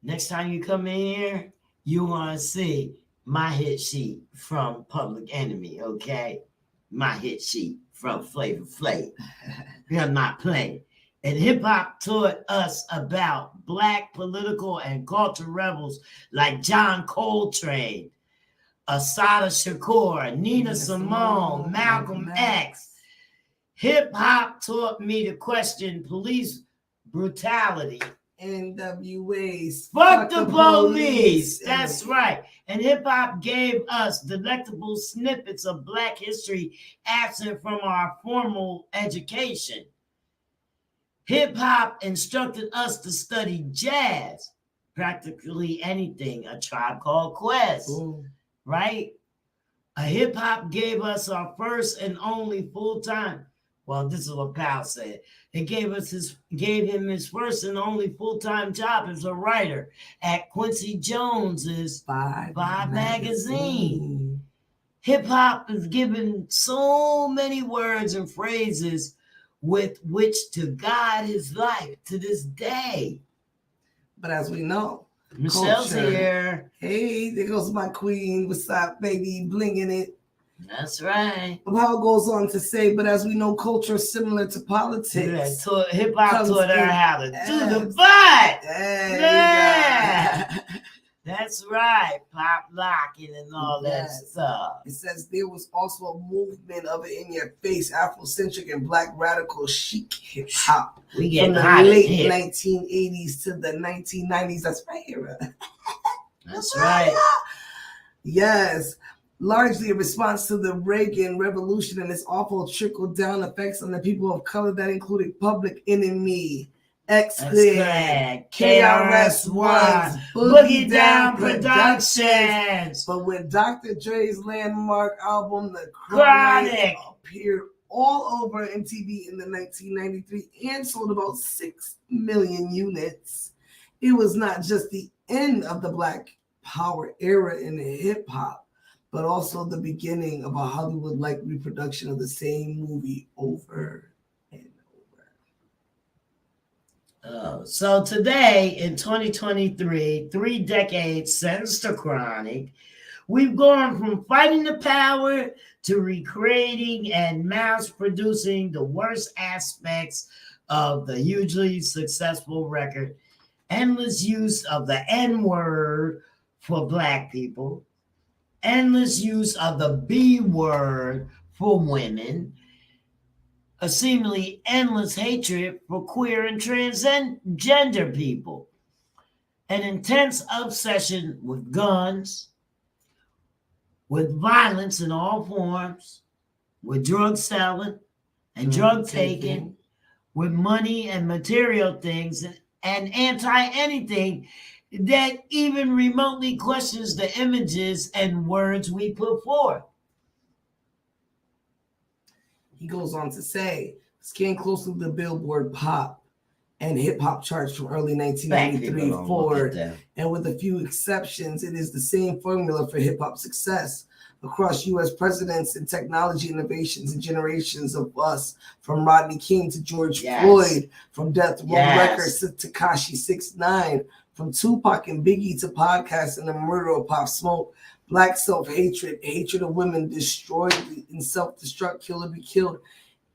Next time you come in here, you want to see my hit sheet from Public Enemy, okay? My hit sheet from Flavor Flav. I'm not playing. And hip hop taught us about Black political and cultural rebels like John Coltrane, Assata Shakur, Nina Simone, Malcolm X. Hip hop taught me to question police brutality. NWAs. Fuck the police. That's right. And hip hop gave us delectable snippets of Black history absent from our formal education. Hip hop instructed us to study jazz, practically anything, A Tribe Called Quest, right? A hip hop gave us our first and only full-time. Well, this is what Powell said. It gave him his first and only full-time job as a writer at Quincy Jones's Five magazine. Hip hop is given so many words and phrases with which to guide his life to this day. But as we know, Michelle's culture, here. Hey, there goes my queen. What's up, baby? Blinging it. That's right. Powell goes on to say, but as we know, culture is similar to politics. Yeah, hip hop taught her how to do the fight. Yeah. That's right. Pop locking and all that stuff. It says there was also a movement of it in your face, Afrocentric and Black radical chic hip hop. We get from the late 1980s to the 1990s. That's right here. That's right. Yes. Largely a response to the Reagan Revolution and its awful trickle-down effects on the people of color that included Public Enemy, X-Clan, KRS-One, Boogie Down Productions. But when Dr. Dre's landmark album, The Chronic, appeared all over MTV in the 1993 and sold about 6 million units, it was not just the end of the Black Power era in hip-hop, but also the beginning of a Hollywood-like reproduction of the same movie over and over. So today, in 2023, 3 decades since the Chronic, we've gone from fighting the power to recreating and mass-producing the worst aspects of the hugely successful record, endless use of the N-word for Black people, endless use of the B word for women, a seemingly endless hatred for queer and transgender people, an intense obsession with guns, with violence in all forms, with drug selling and drug taking, with money and material things, and anti-anything that even remotely questions the images and words we put forth. He goes on to say, scan closely the Billboard pop and hip-hop charts from early 1993 forward, and with a few exceptions, it is the same formula for hip-hop success across U.S. presidents and technology innovations and generations of us, from Rodney King to George Floyd, from Death Row Records to Tekashi 6ix9ine, from Tupac and Biggie to podcasts and the murder of Pop Smoke, Black self-hatred, hatred of women, destroyed and self-destruct, kill or be killed,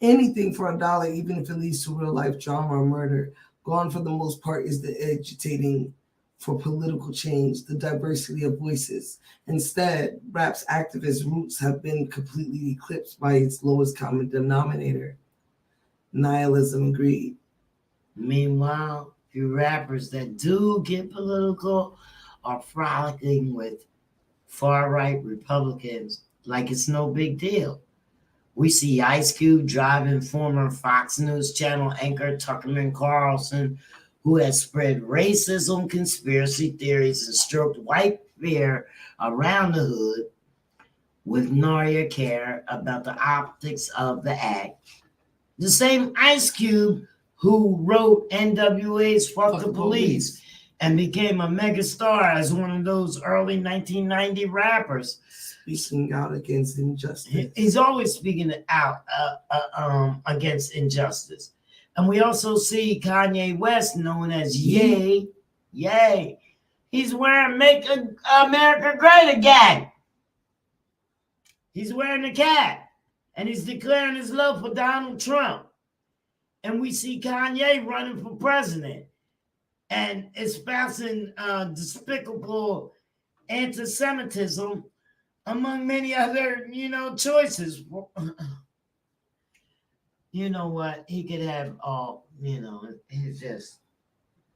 anything for $1, even if it leads to real-life drama or murder. Gone for the most part is the agitating for political change, the diversity of voices. Instead, rap's activist roots have been completely eclipsed by its lowest common denominator, nihilism and greed. Meanwhile, few rappers that do get political are frolicking with far-right Republicans like it's no big deal. We see Ice Cube driving former Fox News Channel anchor Tuckerman Carlson, who has spread racism, conspiracy theories, and stroked white fear around the hood with no care about the optics of the act. The same Ice Cube who wrote NWA's Fuck the Police and became a megastar as one of those early 1990 rappers. Speaking out against injustice. He's always speaking out against injustice. And we also see Kanye West, known as Ye. He's wearing Make America Great Again. He's wearing the cap. And he's declaring his love for Donald Trump. And we see Kanye running for president and espousing despicable anti-Semitism among many other, choices. You know what? He could have all,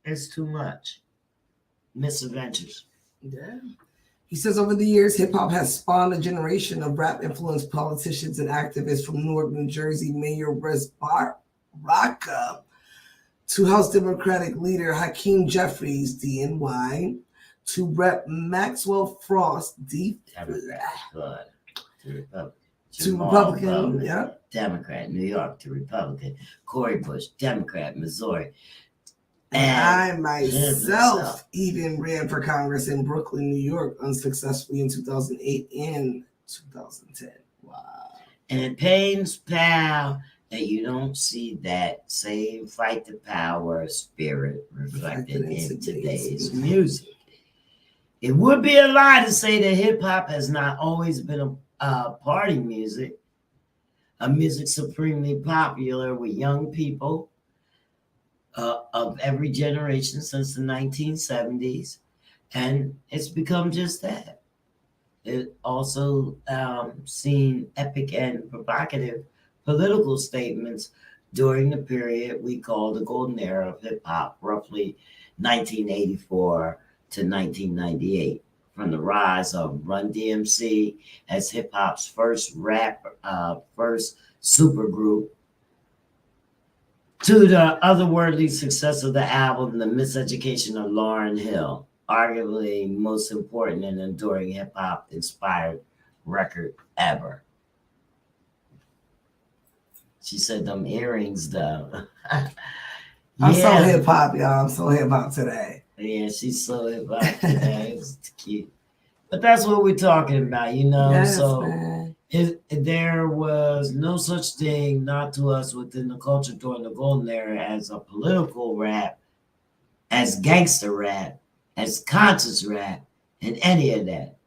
it's too much. Misadventures. Yeah. He says over the years, hip hop has spawned a generation of rap influenced politicians and activists from Newark, New Jersey, Mayor Wes Baraka to House Democratic leader Hakeem Jeffries, DNY, to Rep. Maxwell Frost, to Republican, yeah. Democrat, New York to Republican, Cory Bush, Democrat, Missouri. And I myself even ran for Congress in Brooklyn, New York, unsuccessfully in 2008 and 2010. Wow. And it pains pal that you don't see that same fight to power spirit reflected in today's music. It would be a lie to say that hip hop has not always been a party music, a music supremely popular with young people of every generation since the 1970s. And it's become just that. It also seen epic and provocative political statements during the period we call the golden era of hip hop, roughly 1984 to 1998, from the rise of Run DMC as hip hop's first supergroup to the otherworldly success of the album, The Miseducation of Lauryn Hill, arguably most important and enduring hip hop inspired record ever. She said them earrings though. I'm so hip hop, y'all. I'm so hip hop today. Yeah, she's so hip hop today. It's cute. But that's what we're talking about, Yes, so man. There was no such thing, not to us, within the culture during the golden era as a political rap, as gangster rap, as conscious rap, and any of that.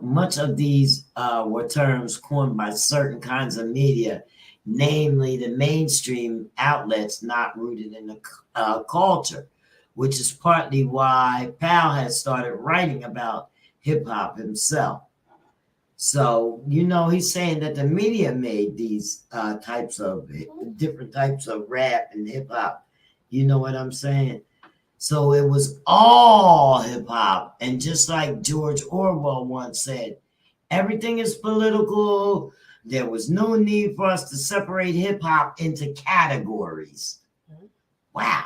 Much of these were terms coined by certain kinds of media, namely the mainstream outlets not rooted in the culture, which is partly why Pal has started writing about hip hop himself. So, he's saying that the media made these different types of rap and hip hop. You know what I'm saying? So it was all hip hop. And just like George Orwell once said, everything is political. There was no need for us to separate hip hop into categories. Wow.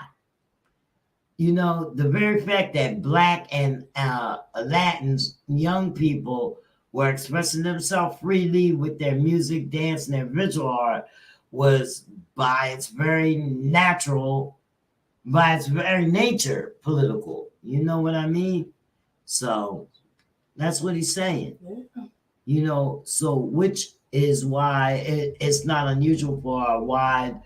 The very fact that Black and Latins, young people, were expressing themselves freely with their music, dance, and their visual art was by its very nature, political. You know what I mean? So that's what he's saying. Yeah. So which is why it's not unusual for a wide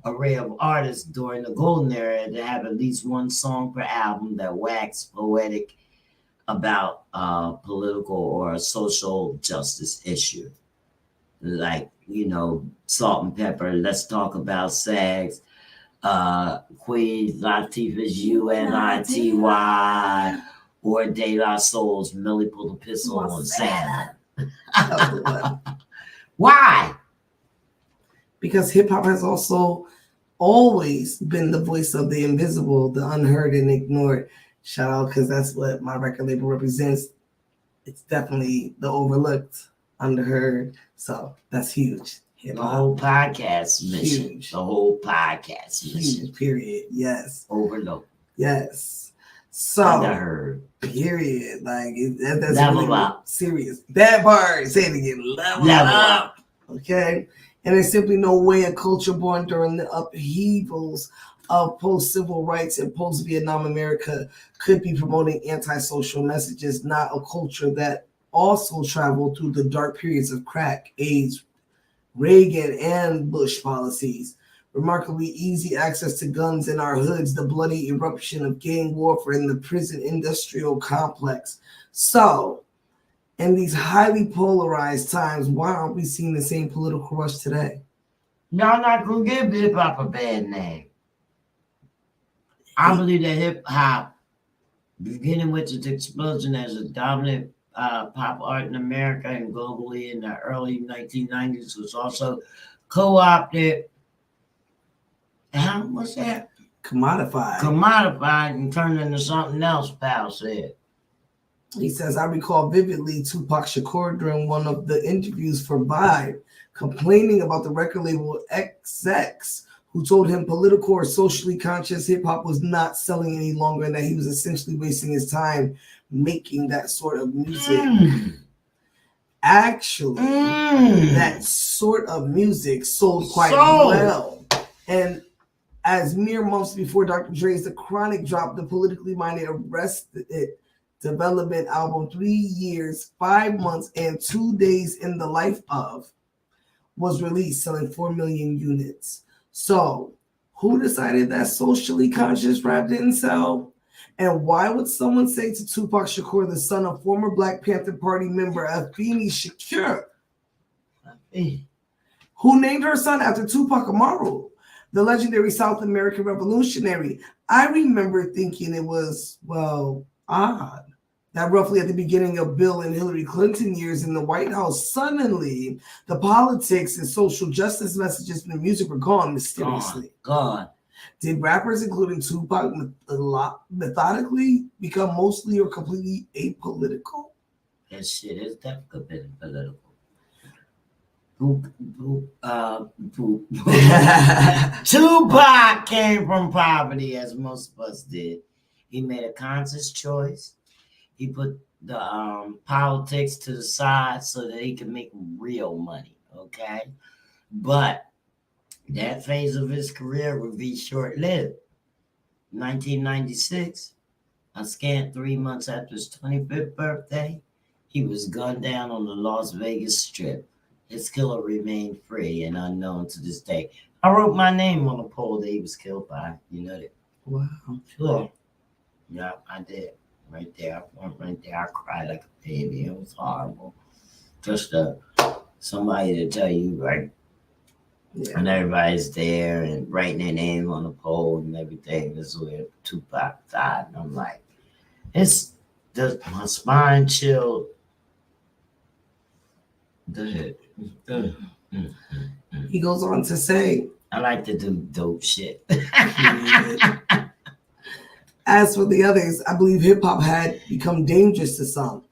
array of artists during the golden era to have at least one song per album that waxed poetic about political or a social justice issue. Like, Salt and Pepper, Let's Talk About Sex, Queen Latifah's UNITY, or De La Soul's Millie Pulled a Pistol on Santa. Why? Because hip hop has also always been the voice of the invisible, the unheard and ignored. Shout out, because that's what my record label represents. It's definitely the overlooked. underheard. So that's huge. The whole podcast mission. Huge. The whole podcast mission. Huge, period. Yes. Overload. Yes. So Underheard. period. Like that's Level really up. serious. That part, say it again. Level up. Okay. And there's simply no way a culture born during the upheavals of post-civil rights and post-Vietnam America could be promoting antisocial messages, not a culture that also traveled through the dark periods of crack, AIDS, Reagan, and Bush policies. Remarkably easy access to guns in our hoods, the bloody eruption of gang warfare in the prison industrial complex. So, in these highly polarized times, why aren't we seeing the same political rush today? Y'all not gonna give hip hop a bad name. I believe that hip hop, beginning with its explosion as a dominant pop art in America and globally in the early 1990s, was also co-opted. How was that? Commodified. Commodified and turned into something else, pal said. He says, I recall vividly Tupac Shakur during one of the interviews for Vibe complaining about the record label XX, who told him political or socially conscious hip hop was not selling any longer and that he was essentially wasting his time making that sort of music. Actually, that sort of music sold quite well. And as mere months before Dr. Dre's The Chronic dropped the politically minded Arrested Development album, 3 years, 5 months, and 2 days in the life of, was released, selling 4 million units. So, who decided that socially conscious rap didn't sell? And why would someone say to Tupac Shakur, the son of former Black Panther Party member Afeni Shakur, who named her son after Tupac Amaru, the legendary South American revolutionary? I remember thinking it was, well, odd that roughly at the beginning of Bill and Hillary Clinton years in the White House, suddenly the politics and social justice messages from the music were gone mysteriously. Gone. Did rappers, including Tupac, methodically become mostly or completely apolitical? That shit is definitely political. Tupac came from poverty, as most of us did. He made a conscious choice. He put the politics to the side so that he could make real money, okay? But that phase of his career would be short-lived. 1996, a scant 3 months after his 25th birthday, he was gunned down on the Las Vegas Strip. His killer remained free and unknown to this day. I wrote my name on the pole that he was killed by. You know that? Wow. Sure. Yeah, I did. Right there. I cried like a baby. It was horrible. Just somebody to tell you, right? Yeah. And everybody's there and writing their name on the pole and everything. This is where Tupac died. And I'm like, it's just my spine chilled. He goes on to say, I like to do dope shit. As for the others, I believe hip hop had become dangerous to some.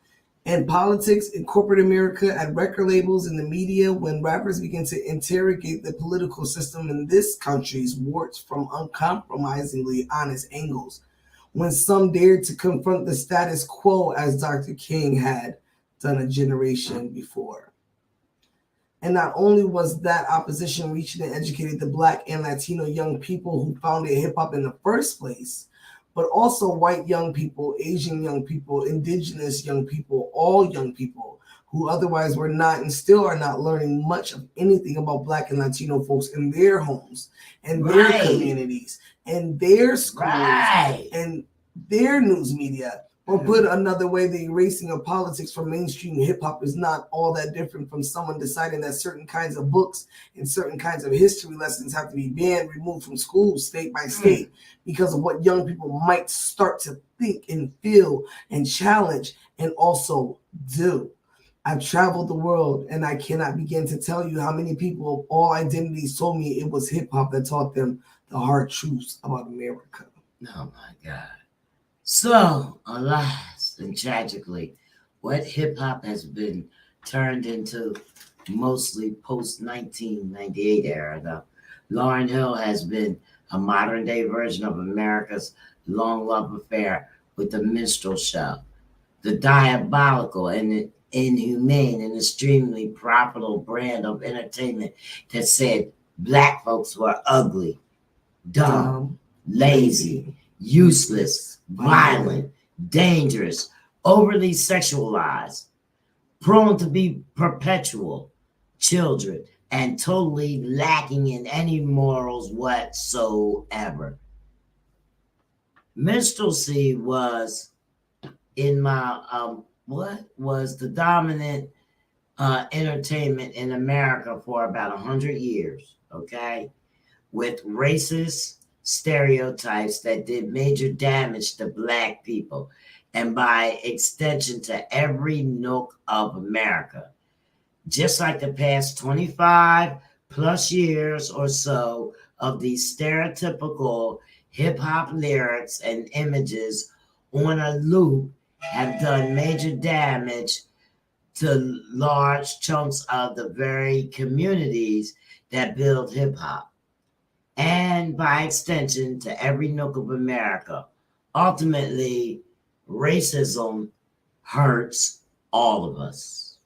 In politics, in corporate America, at record labels, in the media, when rappers begin to interrogate the political system in this country's warts from uncompromisingly honest angles, when some dared to confront the status quo as Dr. King had done a generation before. And not only was that opposition reaching and educated the Black and Latino young people who founded hip hop in the first place, but also white young people, Asian young people, indigenous young people, all young people who otherwise were not and still are not learning much of anything about Black and Latino folks in their homes and their communities and their schools and their news media. Or put another way, the erasing of politics from mainstream hip hop is not all that different from someone deciding that certain kinds of books and certain kinds of history lessons have to be banned, removed from schools state by state because of what young people might start to think and feel and challenge and also do. I've traveled the world and I cannot begin to tell you how many people of all identities told me it was hip hop that taught them the hard truths about America. Oh my God. So, alas and tragically, what hip hop has been turned into mostly post 1998 era, though. Lauryn Hill has been a modern day version of America's long love affair with the minstrel show, the diabolical and inhumane and extremely profitable brand of entertainment that said black folks were ugly, dumb, lazy, useless, violent, dangerous, overly sexualized, prone to be perpetual children, and totally lacking in any morals whatsoever. Minstrelsy was in my what was the dominant entertainment in America for about 100 years, okay, with racist stereotypes that did major damage to black people and by extension to every nook of America. Just like the past 25 plus years or so of these stereotypical hip hop lyrics and images on a loop have done major damage to large chunks of the very communities that build hip hop, and by extension to every nook of America. Ultimately, racism hurts all of us.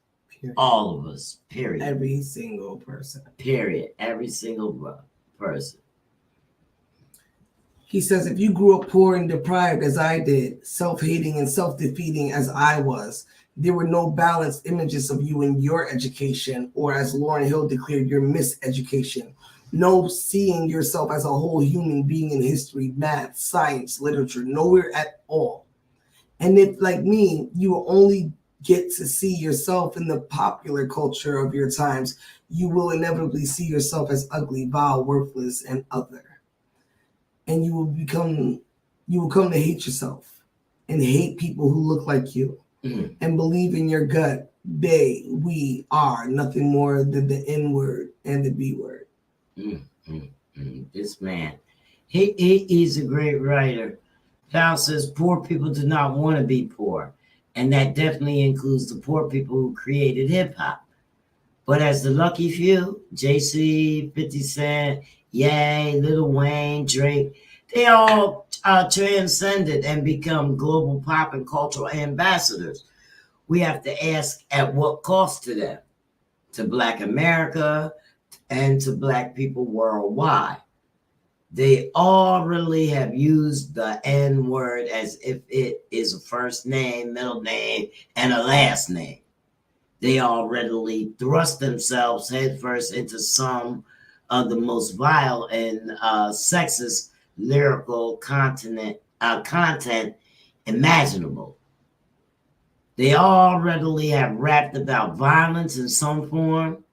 Period. All of us, period. Every single person. Period. Every single person. He says, if you grew up poor and deprived as I did, self-hating and self-defeating as I was, there were no balanced images of you in your education, or as Lauryn Hill declared, your miseducation. No seeing yourself as a whole human being in history, math, science, literature, nowhere at all. And if, like me, you only get to see yourself in the popular culture of your times, you will inevitably see yourself as ugly, vile, worthless, and other. And you will come to hate yourself and hate people who look like you, and believe in your gut we are nothing more than the N word and the B word. This man, he's a great writer. Val says poor people do not want to be poor, and that definitely includes the poor people who created hip hop. But as the lucky few, JC, 50 Cent, Ye, Lil Wayne, Drake, they all transcended and become global pop and cultural ambassadors. We have to ask at what cost to them, to Black America, and to Black people worldwide. They already have used the N word as if it is a first name, middle name, and a last name. They already thrust themselves headfirst into some of the most vile and sexist lyrical content imaginable. They already have rapped about violence in some form,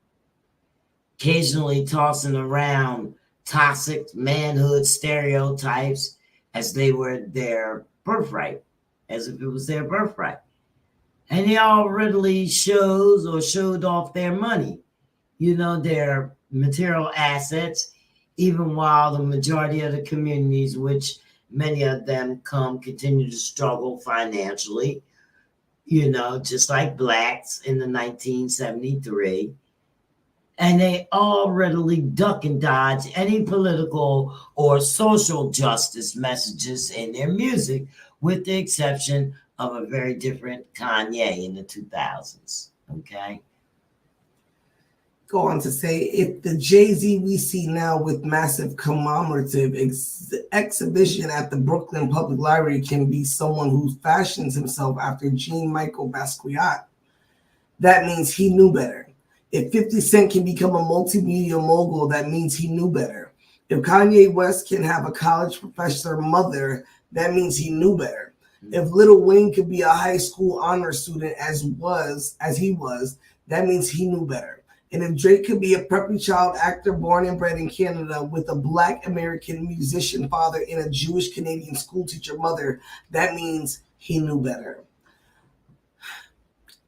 occasionally tossing around toxic manhood stereotypes as they were their birthright, as if it was their birthright. And they already showed off their money, their material assets, even while the majority of the communities, which many of them continue to struggle financially, just like blacks in the 1973. And they already duck and dodge any political or social justice messages in their music, with the exception of a very different Kanye in the 2000s. Okay. Go on to say, if the Jay-Z we see now with massive commemorative exhibition at the Brooklyn Public Library can be someone who fashions himself after Jean-Michel Basquiat, that means he knew better. If 50 Cent can become a multimedia mogul, that means he knew better. If Kanye West can have a college professor mother, that means he knew better. If Lil Wayne could be a high school honor student as he was, that means he knew better. And if Drake could be a preppy child actor born and bred in Canada with a Black American musician father and a Jewish Canadian schoolteacher mother, that means he knew better.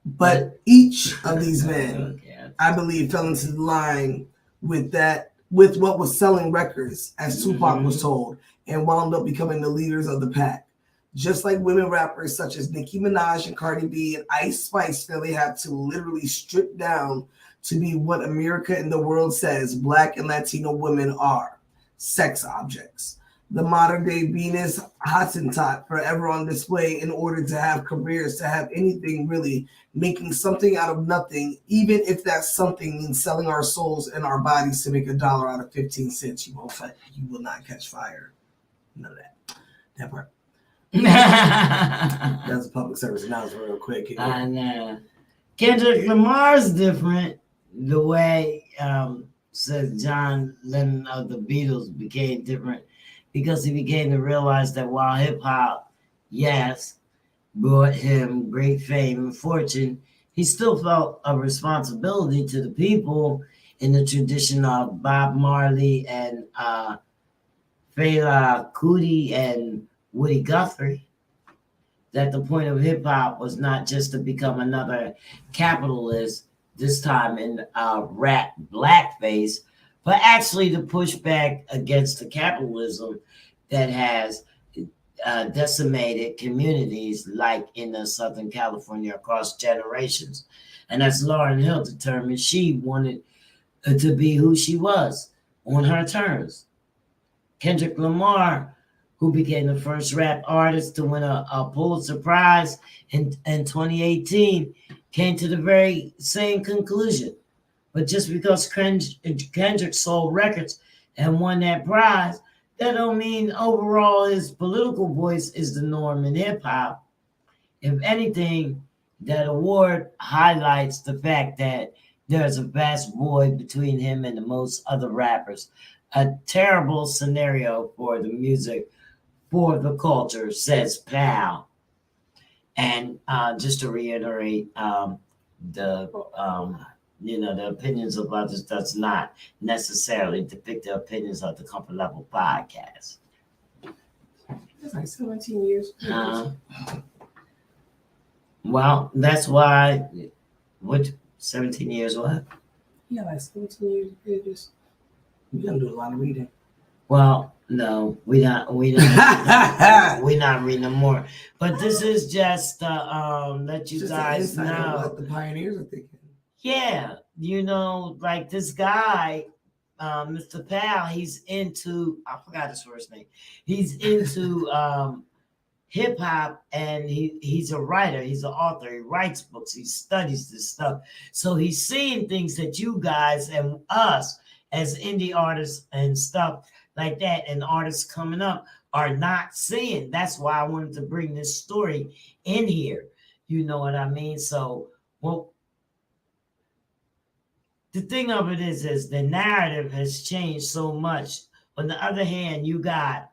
But each of these men, I believe, fell into the line with what was selling records, as Tupac was told, and wound up becoming the leaders of the pack. Just like women rappers such as Nicki Minaj and Cardi B and Ice Spice feel they have to literally strip down to be what America and the world says Black and Latino women are, sex objects. The modern day Venus Hottentot forever on display in order to have careers, to have anything really, making something out of nothing, even if that something means selling our souls and our bodies to make $1 out of 15 cents. You will not catch fire. None of that. That part. That's a public service announcement real quick. I know. Kendrick Lamar's different. The way says John Lennon of the Beatles became different because he began to realize that while hip hop, yes, brought him great fame and fortune, he still felt a responsibility to the people in the tradition of Bob Marley and Fela Kuti and Woody Guthrie, that the point of hip hop was not just to become another capitalist, this time in rap blackface, but actually to push back against the capitalism that has decimated communities like in Southern California across generations. And as Lauryn Hill determined, she wanted to be who she was on her terms. Kendrick Lamar, who became the first rap artist to win a Pulitzer Prize in 2018, came to the very same conclusion. But just because Kendrick sold records and won that prize, that don't mean overall his political voice is the norm in hip hop. If anything, that award highlights the fact that there's a vast void between him and the most other rappers. A terrible scenario for the music, for the culture, says Pal. And just to reiterate, the opinions of others does not necessarily depict the opinions of the Comfort Level Podcast. That's like 17 years. Well, that's why. What 17 years? What? Yeah, like 17 years of pages. You're gonna do a lot of reading. Well, no, we're not we're not reading no more. But this is just let you Just guys know what the pioneers are thinking. Yeah, like this guy, Mr. Pal, he's into, I forgot his first name. He's into hip hop, and he's a writer, he's an author, he writes books, he studies this stuff. So he's seeing things that you guys and us as indie artists and stuff like that, and artists coming up are not seeing. That's why I wanted to bring this story in here. You know what I mean? So, well, the thing of it is the narrative has changed so much. On the other hand, you got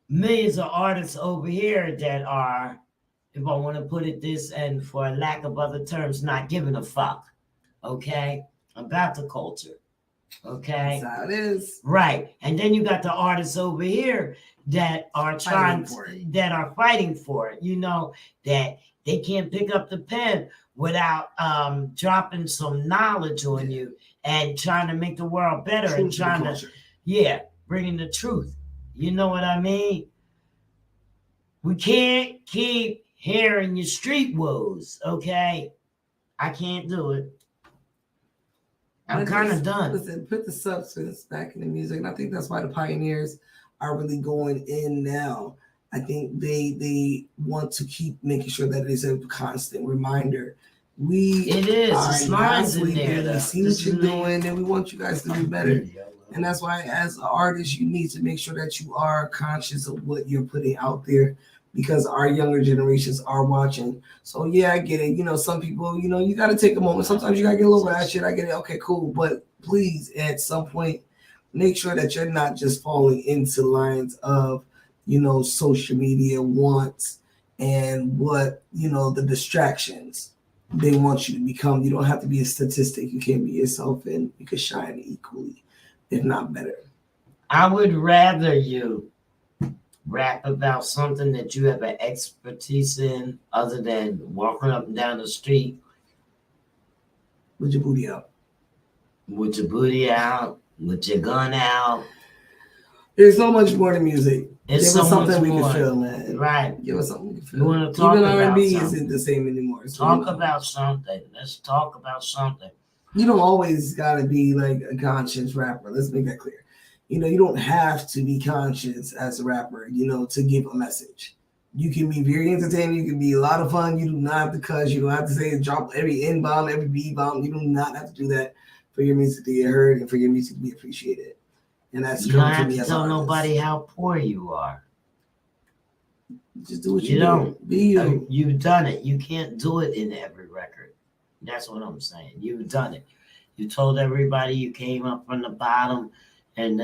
millions of artists over here that are, if I want to put it this, and for a lack of other terms, not giving a fuck, okay, about the culture, okay? That's how it is. Right. And then you got the artists over here that are fighting for it, that they can't pick up the pen without dropping some knowledge on you and trying to make the world better Truth and trying to, bringing the truth. You know what I mean? We can't keep hearing your street woes, okay? I can't do it. I'm kind of done. Listen, put the substance back in the music. And I think that's why the pioneers are really going in now. I think they want to keep making sure that it is a constant reminder. It is. It's lines in there. We see what you're doing, and we want you guys to do better. And that's why, as an artist, you need to make sure that you are conscious of what you're putting out there, because our younger generations are watching. So yeah, I get it. Some people, you got to take a moment. Sometimes you got to get a little bit of that shit. I get it. Okay, cool. But please, at some point, make sure that you're not just falling into lines of, social media wants and what, the distractions they want you to become. You don't have to be a statistic. You can be yourself, and you can shine equally, if not better. I would rather you rap about something that you have an expertise in other than walking up and down the street with your booty out. With your booty out, with your gun out. There's so much more to music. It's Give so us something much we more. can feel, man. Right. Give us something we can feel. You want to talk Even about R&B something. isn't the same anymore. So, Talk about something. Let's talk about something. You don't always gotta be like a conscious rapper. Let's make that clear. You know, you don't have to be conscious as a rapper, you know, to give a message. You can be very entertaining. You can be a lot of fun. You do not have to cuss. You don't have to say drop every N bomb, every B bomb. You do not have to do that for your music to get heard and for your music to be appreciated. And that's You don't come to have me to as tell an artist. nobody how poor you are. Just do what You you don't. do. Be you. You've done it. You can't do it in every record. That's what I'm saying. You've done it. You told everybody you came up from the bottom, and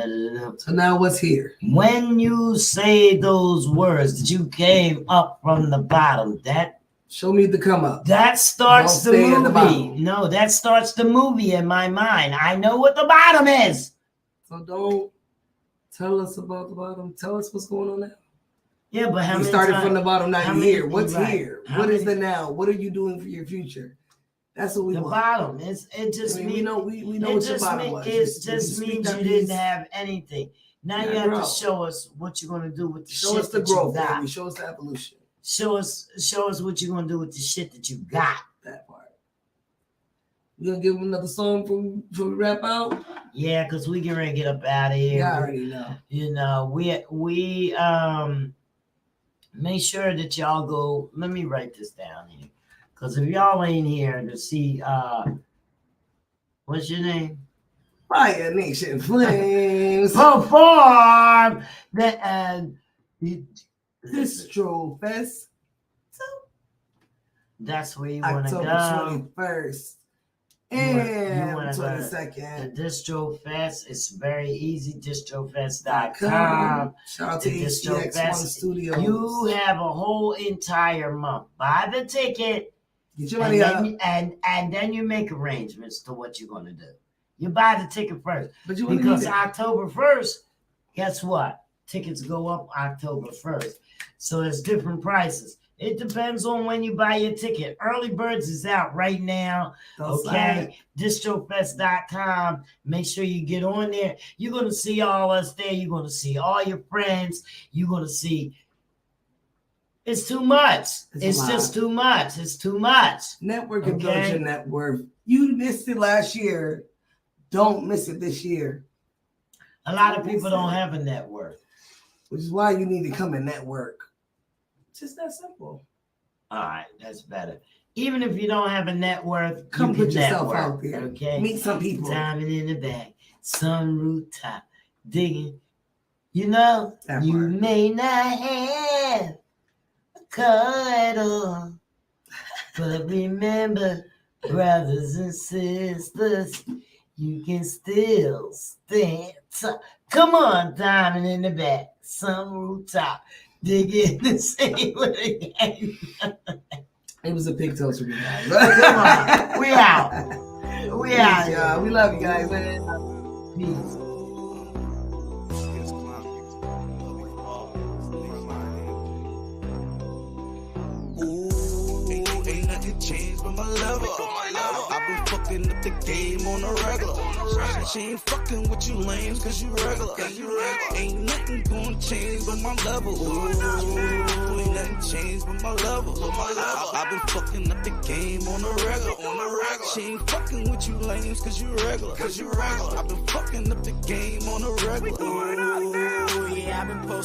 So now what's here? when you say those words that you came up from the bottom, that Show me the come up. that starts the Don't stay at the movie. bottom. No, that starts the movie in my mind. I know what the bottom is. So don't tell us about the bottom. Tell us what's going on now. Yeah, but how You many started times? from the bottom, now how you're many- here. What's right. here? How What is many- the now? What are you doing for your future? That's what we The want. bottom. It just I mean, means we know what your just bottom was. it just speak means that you didn't piece. have anything. Now Yeah, you have grow. to show us what you're gonna do with the Show shit us the that you growth, got. baby. Show us the evolution. Show us what you're gonna do with the shit that you got. That part. We gonna give them another song before we wrap out. Yeah, because we can ready to get up out of here. Yeah, I already know. You know, we make sure that y'all go. Let me write this down here, because if y'all ain't here to see, what's your name? Fire Nation Flames. Perform the Distro Fest. That's where you want to October go. 21st You and wanna go to 22nd. The Distro Fest. It's very easy. Distrofest.com. Shout out to The Distro HDX1 Fest. Studios. You have a whole entire month. Buy the ticket, Get your money up. and then you make arrangements to what you're going to do. You buy the ticket first. But you want to Because be there. October 1st, guess what? Tickets go up October 1st. So it's different prices. It depends on when you buy your ticket. Early Birds is out right now. Don't Okay. Distrofest.com. Make sure you get on there. You're going to see all us there. You're going to see all your friends. You're going to see. It's too much. It's just too much. It's too much. Network and Okay. build your net worth. You missed it last year. Don't miss it this year. A lot of people don't have a net worth. Which is why you need to come and network. Just that simple. All right, that's better. Even if you don't have a net worth, Come you put can yourself network, out there. Okay. Meet some people. Diamond in the back, sun rooftop, digging. You know, That you part. may not have a cuddle, but remember, brothers and sisters, you can still stand tall. Come on, diamond in the back, sun rooftop, digging the same way again. It was a pig toast for me, guys. Come on, we out. We Peace, out. y'all. We love you guys, man. Peace. Ooh, ain't nothing changed but my level. I've been fucking up the game on a regular. She ain't fucking with you lames cause you regular. Ain't nothing gonna change but my level. Ooh, ain't nothing changed but my level. I've been fucking up the game on a regular. She ain't fucking with you lames cause you regular. I've been fucking up the game on a regular. Ooh, yeah, I've been posting.